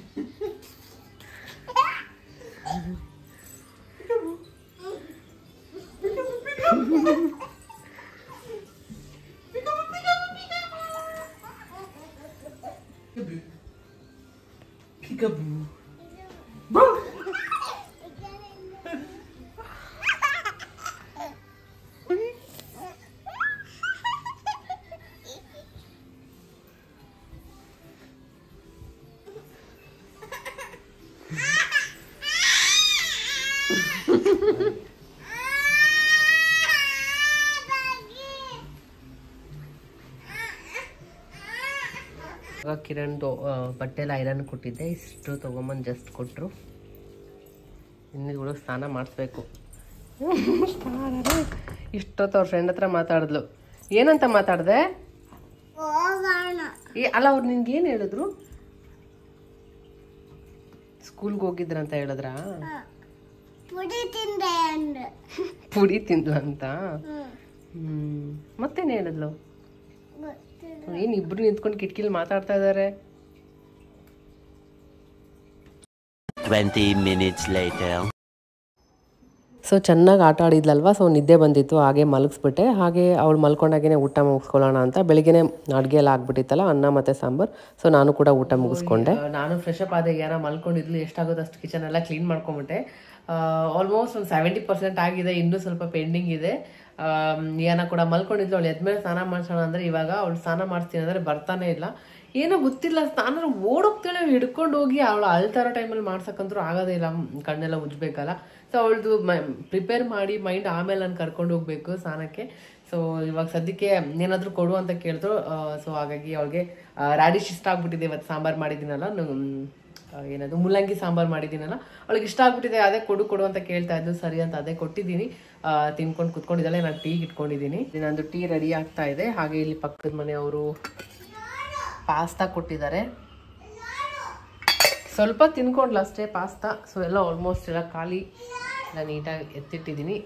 ಕಿರಣ್ದು ಬಟ್ಟೆ ಎಲ್ಲ ಐರನ್ ಕೊಟ್ಟಿದ್ದೆ. ಇಷ್ಟು ತೊಗೊಂಬಂದು ಜಸ್ಟ್ ಕೊಟ್ಟರು. ಇನ್ನಿಗಳು ಸ್ನಾನ ಮಾಡಿಸ್ಬೇಕು. ಇಷ್ಟೊತ್ತು ಅವ್ರ ಫ್ರೆಂಡ್ ಹತ್ರ ಮಾತಾಡಿದ್ಲು. ಏನಂತ ಮಾತಾಡ್ದೆ? ಅಲ್ಲ ಅವ್ರು ನಿನ್ಗೆ ಏನು ಹೇಳಿದ್ರು? ಸ್ಕೂಲ್ಗೆ ಹೋಗಿದ್ರಂತ ಹೇಳಿದ್ರಾ? ಪುಡಿ ತಿಂದ್ಲು ಅಂತ. ಮತ್ತೇನು ಹೇಳಿದ್ಲು? ಏನು ಇಬ್ರು ನಿಂತ್ಕೊಂಡು ಕಿಟಕಿಲಿ ಮಾತಾಡ್ತಾ ಇದ್ದಾರೆ. 20 minutes later. ಸೊ ಚೆನ್ನಾಗಿ ಆಟ ಆಡಿದ್ಲಲ್ವ. ಸೊ ನಿದ್ದೆ ಬಂದಿತ್ತು, ಹಾಗೆ ಮಲಗಿಸ್ಬಿಟ್ಟೆ. ಹಾಗೆ ಅವಳು ಮಲ್ಕೊಂಡಾಗೇ ಊಟ ಮುಗಿಸ್ಕೊಳ್ಳೋಣ ಅಂತ ಬೆಳಿಗ್ಗೆ ಅಡುಗೆ ಎಲ್ಲ ಆಗ್ಬಿಟ್ಟಿತ್ತಲ್ಲ, ಅನ್ನ ಮತ್ತು ಸಾಂಬಾರು. ಸೊ ನಾನು ಕೂಡ ಊಟ ಮುಗಿಸ್ಕೊಂಡೆ. ನಾನು ಫ್ರೆಶ್ ಅಪ್ ಆದ. ಯಾರ ಮಲ್ಕೊಂಡಿದ್ಲು, ಎಷ್ಟಾಗೋದು ಅಷ್ಟು ಕಿಚನ್ ಎಲ್ಲ ಕ್ಲೀನ್ ಮಾಡ್ಕೊಂಬಿಟ್ಟೆ. ಆಲ್ಮೋಸ್ಟ್ ಒಂದು 70% ಆಗಿದೆ. ಇನ್ನೂ ಸ್ವಲ್ಪ ಪೆಂಡಿಂಗ್ ಇದೆ. ಏನ ಕೂಡ ಮಲ್ಕೊಂಡಿದ್ಲು. ಅವಳು ಎದ್ಮೇಲೆ ಸ್ನಾನ ಮಾಡಿಸೋಣ ಅಂದರೆ ಇವಾಗ ಅವಳು ಸ್ನಾನ ಮಾಡಿಸ್ತೀನಿ ಅಂದರೆ ಬರ್ತಾನೆ ಇಲ್ಲ. ಏನೋ ಗೊತ್ತಿಲ್ಲ, ಸ್ನಾನ ಓಡೋಗ್ತಾಳೆ ಹಿಡ್ಕೊಂಡು ಹೋಗಿ. ಅವಳು ಅಳ್ತಾರ ಟೈಮಲ್ಲಿ ಮಾಡ್ಸಕ್ಕಂತೂ ಆಗೋದೇ ಇಲ್ಲ, ಕಣ್ಣೆಲ್ಲ ಉಜ್ಬೇಕಲ್ಲ. ಸೊ ಅವಳದು ಪ್ರಿಪೇರ್ ಮಾಡಿ ಮೈಂಡ್ ಆಮೇಲೆ ನಾನು ಕರ್ಕೊಂಡು ಹೋಗ್ಬೇಕು ಸ್ನಾನಕ್ಕೆ. ಸೊ ಇವಾಗ ಸದ್ಯಕ್ಕೆ ಏನಾದರೂ ಕೊಡು ಅಂತ ಕೇಳಿದ್ರು. ಸೊ ಹಾಗಾಗಿ ಅವಳಿಗೆ ರಾಡಿಶ್ ಇಷ್ಟ ಆಗ್ಬಿಟ್ಟಿದೆ. ಇವತ್ತು ಸಾಂಬಾರು ಮಾಡಿದ್ದೀನಲ್ಲ, ಏನದು ಮುಲ್ಲಂಗಿ ಸಾಂಬಾರು ಮಾಡಿದ್ದೀನಲ್ಲ, ಅವಳಿಗೆ ಇಷ್ಟ ಆಗ್ಬಿಟ್ಟಿದೆ. ಅದೇ ಕೊಡು ಅಂತ ಕೇಳ್ತಾ ಇದ್ದು. ಸರಿ ಅಂತ ಅದೇ ಕೊಟ್ಟಿದ್ದೀನಿ. ತಿನ್ಕೊಂಡು ಕುತ್ಕೊಂಡಿದ್ದಾಳೆ. ನಾನು ಟೀಗೆ ಇಟ್ಕೊಂಡಿದ್ದೀನಿ. ನಂದು ಟೀ ರೆಡಿ ಆಗ್ತಾ ಇದೆ. ಹಾಗೆ ಇಲ್ಲಿ ಪಕ್ಕದ ಮನೆಯವರು ಪಾಸ್ತಾ ಕೊಟ್ಟಿದ್ದಾರೆ. ಸ್ವಲ್ಪ ತಿನ್ಕೊಂಡ್ಲ ಅಷ್ಟೇ ಪಾಸ್ತಾ. ಸೊ ಎಲ್ಲ ಆಲ್ಮೋಸ್ಟ್ ಎಲ್ಲ ಖಾಲಿ, ಎಲ್ಲ ನೀಟಾಗಿ ಎತ್ತಿಟ್ಟಿದ್ದೀನಿ.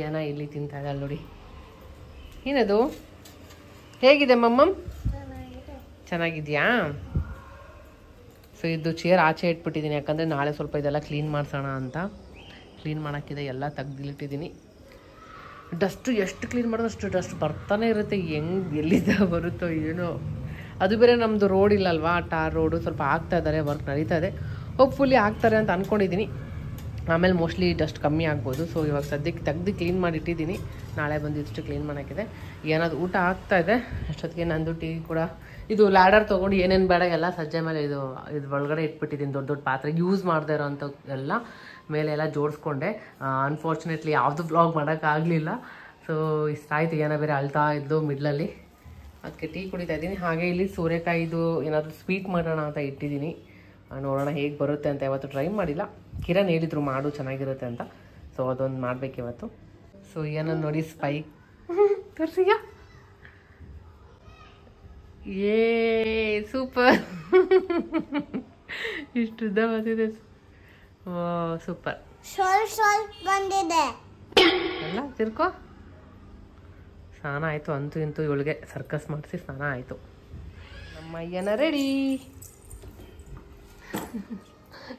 ಏನ ಇಲ್ಲಿ ತಿಂತಾ ಇದ್ದಾಳೆ ನೋಡಿ. ಏನದು? ಹೇಗಿದೆ ಮಮ್ಮಮ್? ಚೆನ್ನಾಗಿದೆಯಾ? ಸೊ ಇದು ಚೇರ್ ಆಚೆ ಇಟ್ಬಿಟ್ಟಿದ್ದೀನಿ, ಯಾಕಂದರೆ ನಾಳೆ ಸ್ವಲ್ಪ ಇದೆಲ್ಲ ಕ್ಲೀನ್ ಮಾಡಿಸೋಣ ಅಂತ. ಕ್ಲೀನ್ ಮಾಡೋಕ್ಕಿದೆ, ಎಲ್ಲ ತೆಗ್ದಿಟ್ಟಿದ್ದೀನಿ. ಡಸ್ಟು ಎಷ್ಟು ಕ್ಲೀನ್ ಮಾಡಿದ್ರು ಅಷ್ಟು ಡಸ್ಟ್ ಬರ್ತಾನೆ ಇರುತ್ತೆ, ಎಲ್ಲಿಂದ ಬರುತ್ತೋ ಏನೋ. ಅದು ಬೇರೆ ನಮ್ಮದು ರೋಡ್ ಇಲ್ಲಲ್ವಾ, ಟಾರ್ ರೋಡು ಸ್ವಲ್ಪ ಆಗ್ತಾ ಇದ್ದಾರೆ, ವರ್ಕ್ ನಡೀತಾ ಇದೆ. ಹೋಪ್ಫುಲಿ ಆಗ್ತಾರೆ ಅಂತ ಅಂದ್ಕೊಂಡಿದ್ದೀನಿ. ಆಮೇಲೆ ಮೋಸ್ಟ್ಲಿ ಡಸ್ಟ್ ಕಮ್ಮಿ ಆಗ್ಬೋದು. ಸೊ ಇವಾಗ ಸದ್ಯಕ್ಕೆ ತೆಗ್ದು ಕ್ಲೀನ್ ಮಾಡಿ ಇಟ್ಟಿದ್ದೀನಿ, ನಾಳೆ ಬಂದು ಇಷ್ಟು ಕ್ಲೀನ್ ಮಾಡೋಕ್ಕಿದೆ. ಏನಾದ್ರು ಊಟ ಆಗ್ತಾಯಿದೆ ಅಷ್ಟೊತ್ತಿಗೆ. ನಂದು ಟೀ ಕೂಡ ಇದು ಲ್ಯಾಡರ್ ತೊಗೊಂಡು ಏನೇನು ಬೇಡ ಎಲ್ಲ ಸಜ್ಜೆ ಮೇಲೆ ಇದು ಒಳಗಡೆ ಇಟ್ಬಿಟ್ಟಿದ್ದೀನಿ. ದೊಡ್ಡ ದೊಡ್ಡ ಪಾತ್ರೆ ಯೂಸ್ ಮಾಡದೇ ಇರೋಂಥ ಎಲ್ಲ ಮೇಲೆ ಎಲ್ಲ ಜೋಡಿಸ್ಕೊಂಡೆ. ಅನ್ಫಾರ್ಚುನೇಟ್ಲಿ ಯಾವುದು ವ್ಲಾಗ್ ಮಾಡೋಕ್ಕಾಗಲಿಲ್ಲ. ಸೊ ಇಷ್ಟ ಆಯಿತು. ಏನೋ ಬೇರೆ ಅಳ್ತಾ ಇದ್ದು ಮಿಡ್ಲಲ್ಲಿ, ಅದಕ್ಕೆ ಟೀ ಕುಡಿತಾ ಇದ್ದೀನಿ. ಹಾಗೆ ಇಲ್ಲಿ ಸೋರೆಕಾಯಿದು ಏನಾದರೂ ಸ್ವೀಟ್ ಮಾಡೋಣ ಅಂತ ಇಟ್ಟಿದ್ದೀನಿ. ನೋಡೋಣ ಹೇಗೆ ಬರುತ್ತೆ ಅಂತ. ಯಾವತ್ತು ಟ್ರೈ ಮಾಡಿಲ್ಲ. ಕಿರಣ್ ಹೇಳಿದ್ರು ಮಾಡು ಚೆನ್ನಾಗಿರುತ್ತೆ ಅಂತ. ಸೊ ಅದೊಂದು ಮಾಡಬೇಕು ಇವತ್ತು. ಸೊ ಏನೋ ನೋಡಿ ಸ್ಪೈಕ್ ತೋರಿಸಿಯ, ಏ ಸೂಪರ್ ಇಷ್ಟು ಉದ್ದ ಬಂದಿದೆ. ಸೂಪರ್ ಸ್ವಲ್ಪ ಬಂದಿದೆ ಎಲ್ಲ ತಿರ್ಕೋ. ಸ್ನಾನ ಆಯಿತು ಅಂತೂ ಇಂತೂ. ಇವಳಿಗೆ ಸರ್ಕಸ್ ಮಾಡಿಸಿ ಸ್ನಾನ ಆಯಿತು. ನಮ್ಮ ಅಯ್ಯನ ರೆಡಿ.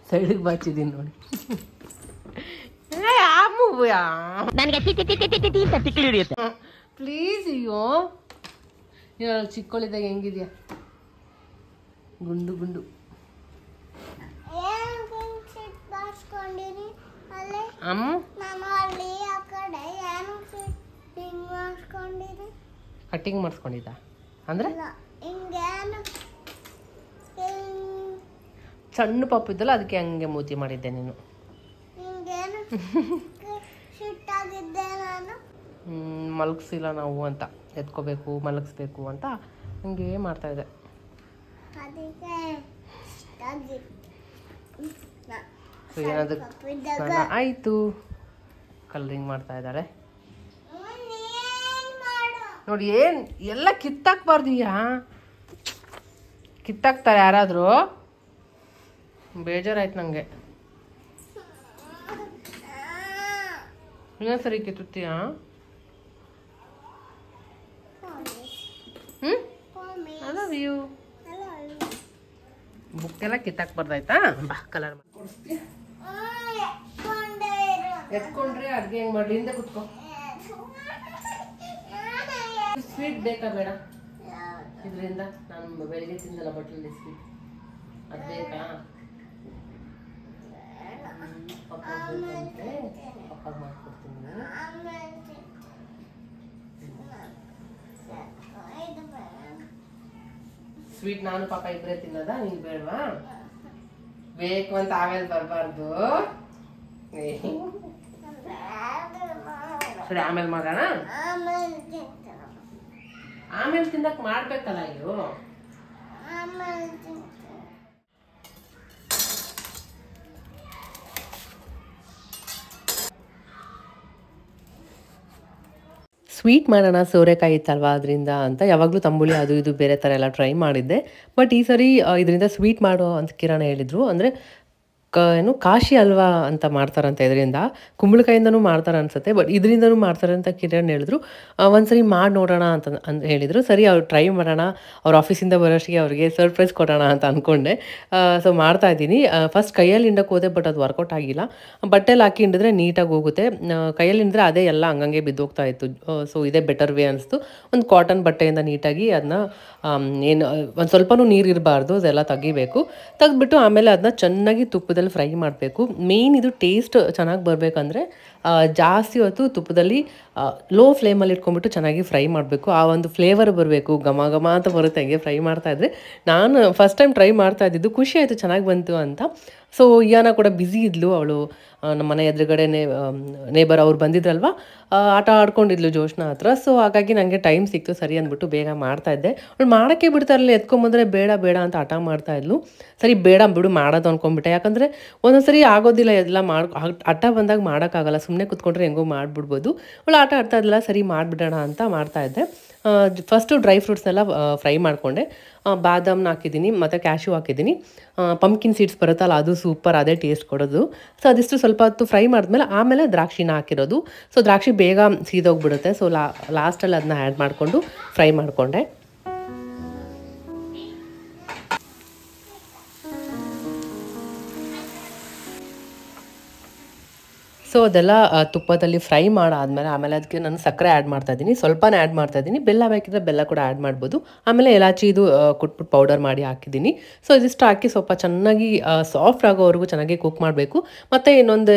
ಸೈಡಿಗೆ ಬಾಚಿದ್ದೀನಿ ನೋಡಿ. ಪ್ಲೀಸ್ ಅಯ್ಯೋ, ನೀನು ಚಿಕ್ಕಳಿದ್ದಾಗ ಹೆಂಗಿದ್ಯಾ? ಗುಂಡು ಗುಂಡು. ಅಮ್ಮ ಕಟ್ಟಿಂಗ್ ಮಾಡಿಸ್ಕೊಂಡಿದ್ದ ಅಂದ್ರೆ ಸಣ್ಣ ಪಾಪ ಇದ್ದಲ್ಲ, ಅದಕ್ಕೆ ಹಂಗೆ ಮೂತಿ ಮಾಡಿದ್ದೆ ನೀನು. ಮಲಗಿಸಿಲ್ಲ ನಾವು ಅಂತ, ಎತ್ಕೋಬೇಕು ಮಲಗಿಸ್ಬೇಕು ಅಂತ ಹಂಗೆ ಮಾಡ್ತಾಯಿದ್ದೆ. ಏನಾದ್ರು ಸ್ನಾನ ಆಯಿತು. ಕಲರಿಂಗ್ ಮಾಡ್ತಾ ಇದ್ದಾಳೆ ನೋಡಿ. ಏನು ಎಲ್ಲ ಕಿತ್ತಾಕ್ಬಾರ್ದಿಯಾ? ಕಿತ್ತಾಕ್ತಾರೆ ಯಾರಾದರೂ? ಬೇಜಾರಾಯ್ತು ನನಗೆ. ಇನ್ನೊಂದ್ಸರಿ ಕಿತ್ತುತ್ತೀಯಾ? I love you. ಬುಕ್ಕೆಲ್ಲ ಕಿತ್ತಾಕ್ಬಾರ್ದಾಯ್ತಾ? ಬಾ ಕಲರ್ ಮಾಡಿ ಎತ್ಕೊಂಡ್ರೆ ಅಡ್ಗೆ ಹೆಂಗ್ ಮಾಡ್ಲಿ? ಹಿಂದೆ ಕುತ್ಕೋ. ಸ್ವೀಟ್ ಬೇಕಾ ಬೇಡ? ಇದರಿಂದ ನಾನು ಬೆಳಿಗ್ಗೆ ತಿಂದಲ್ಲ ಬಟ್ಲಲ್ಲಿ ಸ್ವೀಟ್, ಅದು ಬೇಕಾ? ಪಪ್ಪಾಗೆ ಮಾಡ್ಕೊಡ್ತೀನಿ. ಸ್ವೀಟ್ ನಾನು ಪಾಪ ಇಬ್ಬರೇ ತಿನ್ನೋದಾ? ನೀನು ಬೇಡವಾ? ಬೇಕು ಅಂತ ಆಮೇಲೆ ಬರಬಾರ್ದು. ಸರಿ ಆಮೇಲೆ ಮಾಡೋಣ. ಆಮೇಲೆ ತಿನ್ನಕ್ ಮಾಡ್ಬೇಕಲ್ಲ ಇದು. ಸ್ವೀಟ್ ಮಾಡೋಣ ಸೋರೆಕಾಯಿ ಇತ್ತಲ್ವ ಅದರಿಂದ ಅಂತ ಯಾವಾಗಲೂ ತಂಬುಳಿ ಅದು ಇದು ಬೇರೆ ಥರ ಎಲ್ಲ ಟ್ರೈ ಮಾಡಿದ್ದೆ. ಬಟ್ ಈ ಸರಿ ಇದರಿಂದ ಸ್ವೀಟ್ ಮಾಡೋ ಅಂತ ಕಿರಣ ಹೇಳಿದರು. ಅಂದರೆ ಏನು ಕಾಶಿ ಹಲ್ವಾ ಅಂತ ಮಾಡ್ತಾರಂತೆ. ಇದರಿಂದ ಕುಂಬಳಕಾಯಿಂದನೂ ಮಾಡ್ತಾರೆ ಅನ್ಸುತ್ತೆ, ಬಟ್ ಇದರಿಂದನೂ ಮಾಡ್ತಾರೆ ಅಂತ ಕಿರಣ್ ಹೇಳಿದ್ರು. ಒಂದ್ಸರಿ ಮಾಡಿ ನೋಡೋಣ ಅಂತ ಹೇಳಿದರು. ಸರಿ ಅವ್ರು ಟ್ರೈ ಮಾಡೋಣ, ಅವ್ರ ಆಫೀಸಿಂದ ಬರೋಷ್ಟಿಗೆ ಅವ್ರಿಗೆ ಸರ್ಪ್ರೈಸ್ ಕೊಡೋಣ ಅಂತ ಅಂದ್ಕೊಂಡೆ. ಸೊ ಮಾಡ್ತಾ ಇದ್ದೀನಿ. ಫಸ್ಟ್ ಕೈಯಲ್ಲಿ ಹಿಂಡಕ್ಕೆ ಹೋದೆ, ಬಟ್ ಅದು ವರ್ಕೌಟ್ ಆಗಿಲ್ಲ. ಬಟ್ಟೆಲ್ಲಿ ಹಾಕಿ ಹಿಂಡಿದ್ರೆ ನೀಟಾಗಿ ಹೋಗುತ್ತೆ. ಕೈಯಲ್ಲಿ ಹಿಂಡಿದ್ರೆ ಅದೇ ಎಲ್ಲ ಹಂಗಂಗೆ ಬಿದ್ದೋಗ್ತಾ ಇತ್ತು. ಸೊ ಇದೇ ಬೆಟರ್ ವೇ ಅನಿಸ್ತು. ಒಂದು ಕಾಟನ್ ಬಟ್ಟೆಯಿಂದ ನೀಟಾಗಿ ಅದನ್ನ ಏನು ಒಂದು ಸ್ವಲ್ಪನೂ ನೀರು ಇರಬಾರ್ದು, ಅದೆಲ್ಲ ತೆಗಿಬೇಕು. ತೆಗೆದ್ಬಿಟ್ಟು ಆಮೇಲೆ ಅದನ್ನ ಚೆನ್ನಾಗಿ ತುಪ್ಪದಲ್ಲಿ ಫ್ರೈ ಮಾಡಬೇಕು. ಮೇಯ್ನ್ ಇದು ಟೇಸ್ಟ್ ಚೆನ್ನಾಗಿ ಬರಬೇಕಂದ್ರೆ ಜಾಸ್ತಿ ಹೊತ್ತು ತುಪ್ಪದಲ್ಲಿ ಲೋ ಫ್ಲೇಮಲ್ಲಿ ಇಟ್ಕೊಂಡ್ಬಿಟ್ಟು ಚೆನ್ನಾಗಿ ಫ್ರೈ ಮಾಡಬೇಕು. ಆ ಒಂದು ಫ್ಲೇವರ್ ಬರಬೇಕು, ಘಮ ಘಮ ಅಂತ ಬರುತ್ತೆ ಹಂಗೆ ಫ್ರೈ ಮಾಡ್ತಾಯಿದ್ರೆ. ನಾನು ಫಸ್ಟ್ ಟೈಮ್ ಟ್ರೈ ಮಾಡ್ತಾ ಇದ್ದಿದ್ದು, ಖುಷಿ ಆಯಿತು ಚೆನ್ನಾಗಿ ಬಂತು ಅಂತ. ಸೊ ಇಯಾನ ಕೂಡ ಬ್ಯುಸಿ ಇದ್ಲು. ಅವಳು ನಮ್ಮ ಮನೆ ಎದುರುಗಡೆ ನೇಬರ್ ಅವ್ರು ಬಂದಿದ್ರಲ್ವ, ಆಟ ಆಡ್ಕೊಂಡಿದ್ಲು ಜೋಶ್ನ ಹತ್ರ. ಸೊ ಹಾಗಾಗಿ ನನಗೆ ಟೈಮ್ ಸಿಕ್ತು, ಸರಿ ಅಂದ್ಬಿಟ್ಟು ಬೇಗ ಮಾಡ್ತಾಯಿದ್ದೆ. ಅವಳು ಮಾಡೋಕ್ಕೆ ಬಿಡ್ತಾರಲ್ಲ, ಎತ್ಕೊಂಬಂದರೆ ಬೇಡ ಬೇಡ ಅಂತ ಹಠ ಮಾಡ್ತಾಯಿದ್ಲು. ಸರಿ ಬೇಡ ಬಿಡು ಮಾಡೋದು ಅಂದ್ಕೊಂಡ್ಬಿಟ್ಟೆ. ಯಾಕಂದರೆ ಒಂದೊಂದ್ಸರಿ ಆಗೋದಿಲ್ಲ, ಎಲ್ಲ ಹಠ ಬಂದಾಗ ಮಾಡೋಕ್ಕಾಗಲ್ಲ. ಸುಮ್ಮನೆ ಕುತ್ಕೊಂಡ್ರೆ ಹೆಂಗೋ ಮಾಡಿಬಿಡ್ಬೋದು. ಅವಳು ಆಟ ಆಡ್ತಾ ಇದ್ದಿಲ್ಲ, ಸರಿ ಮಾಡಿಬಿಡೋಣ ಅಂತ ಮಾಡ್ತಾಯಿದ್ದೆ. ಫಸ್ಟು ಡ್ರೈ ಫ್ರೂಟ್ಸ್ನೆಲ್ಲ ಫ್ರೈ ಮಾಡಿಕೊಂಡೆ. ಬಾದಾಮ್ನ ಹಾಕಿದ್ದೀನಿ, ಮತ್ತು ಕ್ಯಾಶ್ಯೂ ಹಾಕಿದ್ದೀನಿ. ಪಂಪ್ಕಿನ್ ಸೀಡ್ಸ್ ಬರುತ್ತಲ್ಲ, ಅದು ಸೂಪರ್, ಅದೇ ಟೇಸ್ಟ್ ಕೊಡೋದು. ಸೊ ಅದಿಷ್ಟು ಸ್ವಲ್ಪ ಹೊತ್ತು ಫ್ರೈ ಮಾಡಿದ್ಮೇಲೆ ಆಮೇಲೆ ದ್ರಾಕ್ಷಿನ ಹಾಕಿರೋದು. ಸೊ ದ್ರಾಕ್ಷಿ ಬೇಗ ಸೀದೋಗ್ಬಿಡುತ್ತೆ. ಸೊ ಲಾಸ್ಟಲ್ಲಿ ಅದನ್ನ ಆ್ಯಡ್ ಮಾಡಿಕೊಂಡು ಫ್ರೈ ಮಾಡಿಕೊಂಡೆ. ಸೊ ಅದೆಲ್ಲ ತುಪ್ಪದಲ್ಲಿ ಫ್ರೈ ಮಾಡಾದ್ಮೇಲೆ ಆಮೇಲೆ ಅದಕ್ಕೆ ನಾನು ಸಕ್ಕರೆ ಆ್ಯಡ್ ಮಾಡ್ತಾಯಿದ್ದೀನಿ, ಸ್ವಲ್ಪನೇ ಆ್ಯಡ್ ಮಾಡ್ತಾಯಿದ್ದೀನಿ. ಬೆಲ್ಲ ಬೇಕಿದ್ರೆ ಬೆಲ್ಲ ಕೂಡ ಆ್ಯಡ್ ಮಾಡ್ಬೋದು. ಆಮೇಲೆ ಏಲಾಚಿ ಇದು ಕುಟ್ಬಿಟ್ಟು ಪೌಡರ್ ಮಾಡಿ ಹಾಕಿದ್ದೀನಿ. ಸೊ ಇದಿಷ್ಟು ಹಾಕಿ ಸ್ವಲ್ಪ ಚೆನ್ನಾಗಿ ಸಾಫ್ಟ್ ಆಗೋವರೆಗೂ ಚೆನ್ನಾಗಿ ಕುಕ್ ಮಾಡಬೇಕು. ಮತ್ತು ಇನ್ನೊಂದು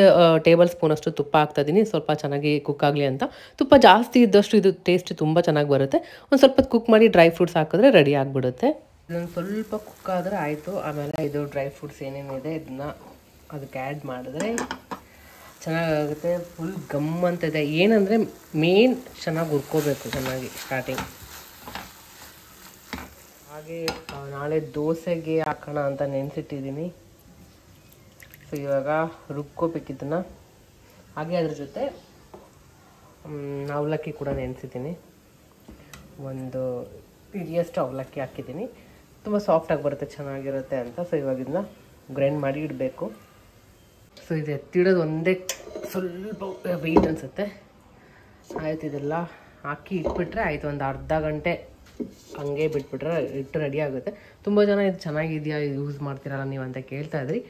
ಟೇಬಲ್ ಸ್ಪೂನಷ್ಟು ತುಪ್ಪ ಹಾಕ್ತಾಯಿದ್ದೀನಿ, ಸ್ವಲ್ಪ ಚೆನ್ನಾಗಿ ಕುಕ್ ಆಗಲಿ ಅಂತ. ತುಪ್ಪ ಜಾಸ್ತಿ ಇದ್ದಷ್ಟು ಇದು ಟೇಸ್ಟ್ ತುಂಬ ಚೆನ್ನಾಗಿ ಬರುತ್ತೆ. ಒಂದು ಸ್ವಲ್ಪ ಕುಕ್ ಮಾಡಿ ಡ್ರೈ ಫ್ರೂಟ್ಸ್ ಹಾಕಿದ್ರೆ ರೆಡಿ ಆಗಿಬಿಡುತ್ತೆ. ಇದೊಂದು ಸ್ವಲ್ಪ ಕುಕ್ ಆದರೆ ಆಯಿತು. ಆಮೇಲೆ ಇದು ಡ್ರೈ ಫ್ರೂಟ್ಸ್ ಏನೇನಿದೆ ಇದನ್ನು ಅದಕ್ಕೆ ಆ್ಯಡ್ ಮಾಡಿದ್ರೆ ಚೆನ್ನಾಗಾಗುತ್ತೆ. ಫುಲ್ ಗಮ್ ಅಂತಿದೆ. ಏನಂದರೆ ಮೇನ್ ಚೆನ್ನಾಗಿ ಹುರ್ಕೋಬೇಕು ಚೆನ್ನಾಗಿ ಸ್ಟಾರ್ಟಿಂಗ್. ಹಾಗೆ ನಾಳೆ ದೋಸೆಗೆ ಹಾಕೋಣ ಅಂತ ನೆನೆಸಿಟ್ಟಿದ್ದೀನಿ. ಸೊ ಇವಾಗ ರುಬ್ಕೋಬೇಕಿದ್ದನ್ನು. ಹಾಗೆ ಅದ್ರ ಜೊತೆ ಅವಲಕ್ಕಿ ಕೂಡ ನೆನೆಸಿದ್ದೀನಿ. ಒಂದು ಹಿಡಿಯಷ್ಟು ಅವಲಕ್ಕಿ ಹಾಕಿದ್ದೀನಿ. ತುಂಬ ಸಾಫ್ಟಾಗಿ ಬರುತ್ತೆ, ಚೆನ್ನಾಗಿರುತ್ತೆ ಅಂತ. ಸೊ ಇವಾಗ ಇದನ್ನ ಗ್ರೈಂಡ್ ಮಾಡಿ ಇಡಬೇಕು. ಸೊ ಇದು ಎತ್ತಿಡೋದು ಒಂದೇ ಸ್ವಲ್ಪ ವೆಯ್ಟ್ ಅನಿಸುತ್ತೆ. ಆಯ್ತು, ಇದೆಲ್ಲ ಹಾಕಿ ಇಟ್ಬಿಟ್ರೆ ಆಯಿತು. ಒಂದು ಅರ್ಧ ಗಂಟೆ ಹಂಗೆ ಬಿಟ್ಬಿಟ್ರೆ ಇಟ್ಟು ರೆಡಿ ಆಗುತ್ತೆ. ತುಂಬ ಜನ ಇದು ಚೆನ್ನಾಗಿದೆಯಾ, ಇದು ಯೂಸ್ ಮಾಡ್ತೀರಲ್ಲ ನೀವು ಅಂತ ಕೇಳ್ತಾ ಇದ್ರಿ.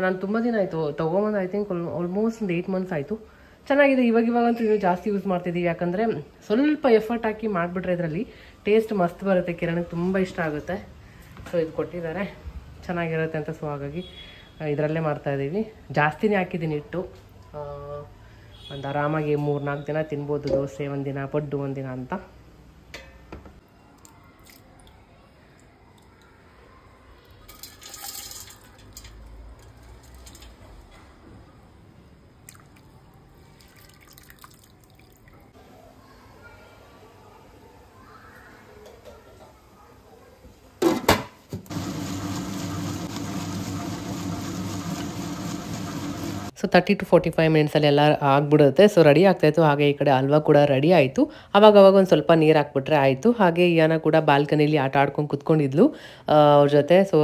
ನಾನು ತುಂಬ ದಿನ ಆಯಿತು ತೊಗೊಂಬಂದು. ಐ ಥಿಂಕ್ ಆಲ್ಮೋಸ್ಟ್ ಒಂದು 8 months ಆಯಿತು. ಚೆನ್ನಾಗಿದೆ. ಇವಾಗಂತೂ ಇನ್ನೂ ಜಾಸ್ತಿ ಯೂಸ್ ಮಾಡ್ತಿದ್ದೀವಿ. ಯಾಕಂದರೆ ಸ್ವಲ್ಪ ಎಫರ್ಟ್ ಹಾಕಿ ಮಾಡಿಬಿಟ್ರೆ ಇದರಲ್ಲಿ ಟೇಸ್ಟ್ ಮಸ್ತ್ ಬರುತ್ತೆ. ಕಿರಣಿಗೆ ತುಂಬ ಇಷ್ಟ ಆಗುತ್ತೆ. ಸೊ ಇದು ಕೊಟ್ಟಿದ್ದಾರೆ, ಚೆನ್ನಾಗಿರುತ್ತೆ ಅಂತ. ಸೊ ಹಾಗಾಗಿ ಇದರಲ್ಲೇ ಮಾಡ್ತಾಯಿದ್ದೀವಿ. ಜಾಸ್ತಿನೇ ಹಾಕಿದ್ದೀನಿ ಹಿಟ್ಟು. ಒಂದು ಆರಾಮಾಗಿ 3-4 ದಿನ ತಿನ್ಬೋದು. ದೋಸೆ ಒಂದಿನ, ಪಡ್ಡು ಒಂದಿನ ಅಂತ. ಸೊ 30 to 45 ಮಿನಿಟ್ಸಲ್ಲಿ ಎಲ್ಲ ಆಗಿಬಿಡುತ್ತೆ. ಸೊ ರೆಡಿ ಆಗ್ತಾಯಿತ್ತು. ಹಾಗೆ ಈ ಕಡೆ ಹಲ್ವಾ ಕೂಡ ರೆಡಿ ಆಯಿತು. ಅವಾಗ ಒಂದು ಸ್ವಲ್ಪ ನೀರು ಹಾಕ್ಬಿಟ್ರೆ ಆಯಿತು. ಹಾಗೆ ಯಾನ ಕೂಡ ಬಾಲ್ಕನಿಲಿ ಆಟ ಆಡ್ಕೊಂಡು ಕುತ್ಕೊಂಡಿದ್ಲು ಅವ್ರ ಜೊತೆ. ಸೊ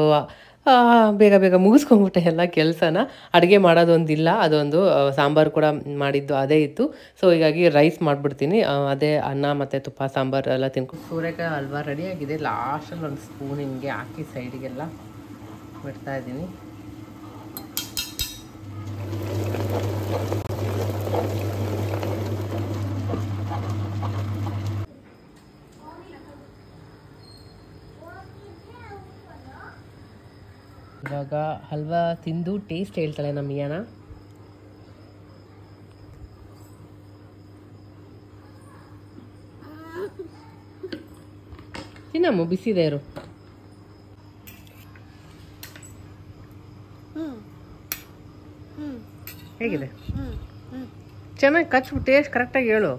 ಬೇಗ ಮುಗಿಸ್ಕೊಂಡ್ಬಿಟ್ಟೆ ಎಲ್ಲ ಕೆಲಸನ. ಅಡುಗೆ ಮಾಡೋದೊಂದಿಲ್ಲ, ಅದೊಂದು ಸಾಂಬಾರು ಕೂಡ ಮಾಡಿದ್ದು ಅದೇ ಇತ್ತು. ಸೊ ಹೀಗಾಗಿ ರೈಸ್ ಮಾಡಿಬಿಡ್ತೀನಿ. ಅದೇ ಅನ್ನ ಮತ್ತು ತುಪ್ಪ ಸಾಂಬಾರು ಎಲ್ಲ ತಿನ್ಕೊಂಡು. ಸೂರೆಕಾಯಿ ಹಲ್ವಾ ರೆಡಿಯಾಗಿದೆ. ಲಾಸ್ಟಲ್ಲಿ ಒಂದು ಸ್ಪೂನ್ ಹಿಂಗೆ ಹಾಕಿ ಸೈಡಿಗೆಲ್ಲ ಬಿಡ್ತಾಯಿದ್ದೀನಿ. ಇವಾಗ ಹಲ್ವಾ ತಿಂದು ಟೇಸ್ಟ್ ಹೇಳ್ತಾಳೆ ನಮ್ಮ ಮಿಯಾನ. ತಿನ್ನಮ್ಮ, ಬಿಸಿದೆ ಇರು. ಹೇಗಿದೆ? ಚೆನ್ನಾಗಿ ಕಚ್ಬಿಟ್ಟು ಟೇಸ್ಟ್ ಕರೆಕ್ಟಾಗಿ ಹೇಳು.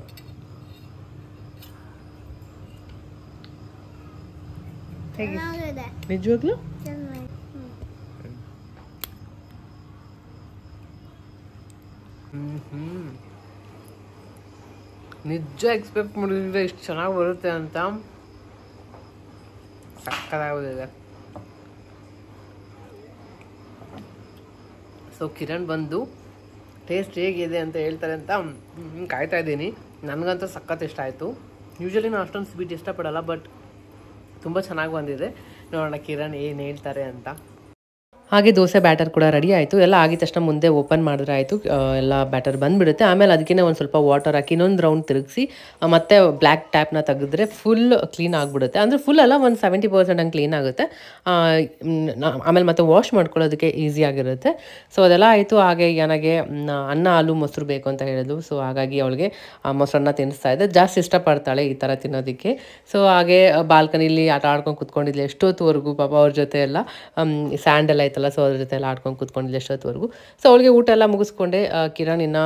ಹೇಗೆ ನಿಜವಾಗ್ಲೂ? ನಿಜ ಎಕ್ಸ್ಪೆಕ್ಟ್ ಮಾಡಿದ್ರೆ ಇಷ್ಟು ಚೆನ್ನಾಗಿ ಬರುತ್ತೆ ಅಂತ. ಸಕ್ಕತ್ತಾಗಿದೆ. ಸೊ ಕಿರಣ್ ಬಂದು ಟೇಸ್ಟ್ ಹೇಗಿದೆ ಅಂತ ಹೇಳ್ತಾರೆ ಅಂತ ಕಾಯ್ತಾ ಇದ್ದೀನಿ. ನನಗಂತೂ ಸಖತ್ ಇಷ್ಟ ಆಯಿತು. ಯೂಶ್ವಲಿ ನಾನು ಅಷ್ಟೊಂದು ಸ್ವೀಟ್ ಇಷ್ಟಪಡಲ್ಲ, ಬಟ್ ತುಂಬ ಚೆನ್ನಾಗಿ ಬಂದಿದೆ. ನೋಡೋಣ ಕಿರಣ್ ಏನು ಹೇಳ್ತಾರೆ ಅಂತ. ಹಾಗೆ ದೋಸೆ ಬ್ಯಾಟರ್ ಕೂಡ ರೆಡಿ ಆಯಿತು. ಎಲ್ಲ ಆಗಿದ ತಕ್ಷಣ ಮುಂದೆ ಓಪನ್ ಮಾಡಿದ್ರೆ ಆಯಿತು. ಎಲ್ಲ ಬ್ಯಾಟರ್ ಬಂದುಬಿಡುತ್ತೆ. ಆಮೇಲೆ ಅದಕ್ಕೆ ಒಂದು ಸ್ವಲ್ಪ ವಾಟರ್ ಹಾಕಿ ಇನ್ನೊಂದು ರೌಂಡ್ ತಿರುಗಿಸಿ ಮತ್ತೆ ಬ್ಲ್ಯಾಕ್ ಟ್ಯಾಪ್ನ ತೆಗೆದ್ರೆ ಫುಲ್ ಕ್ಲೀನ್ ಆಗಿಬಿಡುತ್ತೆ. ಅಂದರೆ ಫುಲ್ ಅಲ್ಲ, ಒಂದು 70% ಹಂಗೆ ಕ್ಲೀನ್ ಆಗುತ್ತೆ. ಆಮೇಲೆ ಮತ್ತೆ ವಾಶ್ ಮಾಡ್ಕೊಳ್ಳೋದಕ್ಕೆ ಈಸಿಯಾಗಿರುತ್ತೆ. ಸೊ ಅದೆಲ್ಲ ಆಯಿತು. ಹಾಗೆ ನನಗೆ ಅನ್ನ ಹಾಲು ಮೊಸರು ಬೇಕು ಅಂತ ಹೇಳಿದ್ಲು. ಸೊ ಹಾಗಾಗಿ ಅವಳಿಗೆ ಮೊಸರನ್ನ ತಿನ್ನಿಸ್ತಾ ಇದ್ದೆ. ಜಾಸ್ತಿ ಇಷ್ಟಪಡ್ತಾಳೆ ಈ ಥರ ತಿನ್ನೋದಕ್ಕೆ. ಸೊ ಹಾಗೆ ಬಾಲ್ಕನಿಲಿ ಆಟ ಆಡ್ಕೊಂಡು ಕುತ್ಕೊಂಡಿದ್ಲು ಎಷ್ಟೊತ್ತುವರೆಗೂ. ಪಾಪ ಅವ್ರ ಜೊತೆ ಎಲ್ಲ ಸ್ಯಾಂಡಲ್ ಆಯ್ತು. ಸೊ ಅದ್ರ ಜೊತೆ ಎಲ್ಲ ಆಡ್ಕೊಂಡು ಕೂತ್ಕೊಂಡಿಲ್ಲ ಎಷ್ಟೊತ್ತವರೆಗೂ. ಸೊ ಅವಳಿಗೆ ಊಟ ಎಲ್ಲ ಮುಗಿಸ್ಕೊಂಡೆ. ಕಿರಣ್ ಇನ್ನು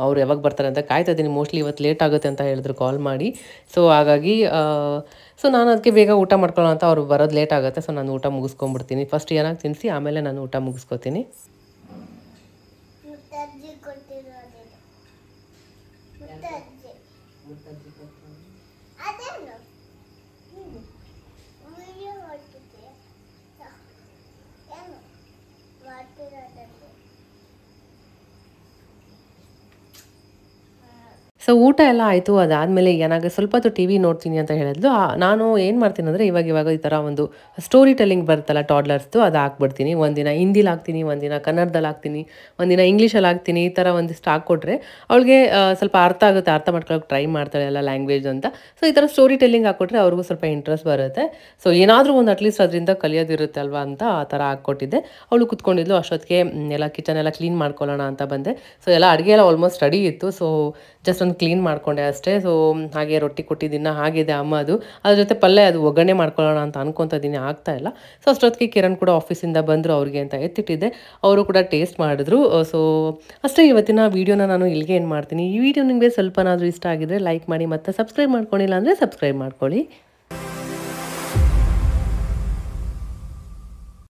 ಅವ್ರು ಯಾವಾಗ ಬರ್ತಾರೆ ಅಂತ ಕಾಯ್ತಾ ಇದ್ದೀನಿ. ಮೋಸ್ಟ್ಲಿ ಇವತ್ತು ಲೇಟ್ ಆಗುತ್ತೆ ಅಂತ ಹೇಳಿದ್ರು ಕಾಲ್ ಮಾಡಿ. ಸೊ ಹಾಗಾಗಿ ಸೊ ನಾನು ಅದಕ್ಕೆ ಬೇಗ ಊಟ ಮಾಡ್ಕೊಳ್ಳೋ ಅಂತ. ಅವ್ರು ಬರೋದು ಲೇಟ್ ಆಗುತ್ತೆ. ಸೊ ನಾನು ಊಟ ಮುಗಿಸ್ಕೊಂಡ್ಬಿಡ್ತೀನಿ. ಫಸ್ಟ್ ಏನಾಗಿ ತಿನ್ನಿಸಿ ಆಮೇಲೆ ನಾನು ಊಟ ಮುಗಿಸ್ಕೊತೀನಿ. ಸೊ ಊಟ ಎಲ್ಲ ಆಯಿತು. ಅದಾದಮೇಲೆ ಏನಾಗ ಸ್ವಲ್ಪ ಹೊತ್ತು ಟಿ ವಿ ನೋಡ್ತೀನಿ ಅಂತ ಹೇಳಿದ್ಲು. ನಾನು ಏನು ಮಾಡ್ತೀನಿ ಅಂದರೆ ಇವಾಗ ಈ ಥರ ಒಂದು ಸ್ಟೋರಿ ಟೆಲ್ಲಿಂಗ್ ಬರುತ್ತಲ್ಲ ಟಾಡ್ಲರ್ಸ್ದು, ಅದು ಹಾಕ್ಬಿಡ್ತೀನಿ. ಒಂದಿನ ಹಿಂದಿಲಿ ಹಾಕ್ತೀನಿ, ಒಂದಿನ ಕನ್ನಡದಲ್ಲಿ ಹಾಕ್ತೀನಿ, ಒಂದಿನ ಇಂಗ್ಲೀಷಲ್ಲಿ ಹಾಕ್ತೀನಿ. ಈ ಥರ ಒಂದಿಷ್ಟು ಹಾಕ್ಕೊಟ್ರೆ ಅವಳಿಗೆ ಸ್ವಲ್ಪ ಅರ್ಥ ಆಗುತ್ತೆ, ಅರ್ಥ ಮಾಡ್ಕೊಳ್ಳೋಕೆ ಟ್ರೈ ಮಾಡ್ತಾಳೆ ಎಲ್ಲ ಲ್ಯಾಂಗ್ವೇಜ್ ಅಂತ. ಸೊ ಈ ಥರ ಸ್ಟೋರಿ ಟೆಲ್ಲಿಂಗ್ ಹಾಕ್ಕೊಟ್ರೆ ಅವ್ರಿಗೂ ಸ್ವಲ್ಪ ಇಂಟ್ರೆಸ್ಟ್ ಬರುತ್ತೆ. ಸೊ ಏನಾದರೂ ಒಂದು ಅಟ್ಲೀಸ್ಟ್ ಅದರಿಂದ ಕಲಿಯೋದಿರುತ್ತೆ ಅಲ್ವಾ ಅಂತ ಆ ಥರ ಹಾಕ್ಕೊಟ್ಟಿದ್ದೆ. ಅವಳು ಕುತ್ಕೊಂಡಿದ್ಲು. ಅಷ್ಟೊತ್ತಿಗೆ ಎಲ್ಲ ಕಿಚನ್ ಎಲ್ಲ ಕ್ಲೀನ್ ಮಾಡ್ಕೊಳ್ಳೋಣ ಅಂತ ಬಂದೆ. ಸೊ ಎಲ್ಲ ಅಡುಗೆ ಎಲ್ಲ ಆಲ್ಮೋಸ್ಟ್ ರೆಡಿ ಇತ್ತು. ಸೊ ಜಸ್ಟ್ ಒಂದು ಕ್ಲೀನ್ ಮಾಡ್ಕೊಂಡೆ ಅಷ್ಟೇ. ಸೊ ಹಾಗೆ ರೊಟ್ಟಿ ಕೊಟ್ಟಿದ್ದೀನಿ, ಹಾಗಿದೆ ಅಮ್ಮದು. ಅದ್ರ ಜೊತೆ ಪಲ್ಯ ಅದು ಒಗ್ಗರಣೆ ಮಾಡ್ಕೊಳ್ಳೋಣ ಅಂತ ಅನ್ಕೊತಿದ್ದೀನಿ, ಆಗ್ತಾ ಇಲ್ಲ. ಸೊ ಅಷ್ಟೊತ್ತಿಗೆ ಕಿರಣ್ ಕೂಡ ಆಫೀಸಿಂದ ಬಂದರು, ಅವ್ರಿಗೆ ಅಂತ ಎತ್ತಿಟ್ಟಿದ್ದೆ. ಅವರು ಕೂಡ ಟೇಸ್ಟ್ ಮಾಡಿದ್ರು. ಸೊ ಅಷ್ಟೇ, ಇವತ್ತಿನ ವೀಡಿಯೋನ ನಾನು ಇಲ್ಲಿಗೆ ಏನು ಮಾಡ್ತೀನಿ. ಈ ವಿಡಿಯೋ ನಿಮಗೆ ಸ್ವಲ್ಪನಾದರೂ ಇಷ್ಟ ಆಗಿದ್ರೆ ಲೈಕ್ ಮಾಡಿ, ಮತ್ತು ಸಬ್ಸ್ಕ್ರೈಬ್ ಮಾಡ್ಕೊಂಡಿಲ್ಲ ಅಂದರೆ ಸಬ್ಸ್ಕ್ರೈಬ್ ಮಾಡ್ಕೊಳ್ಳಿ.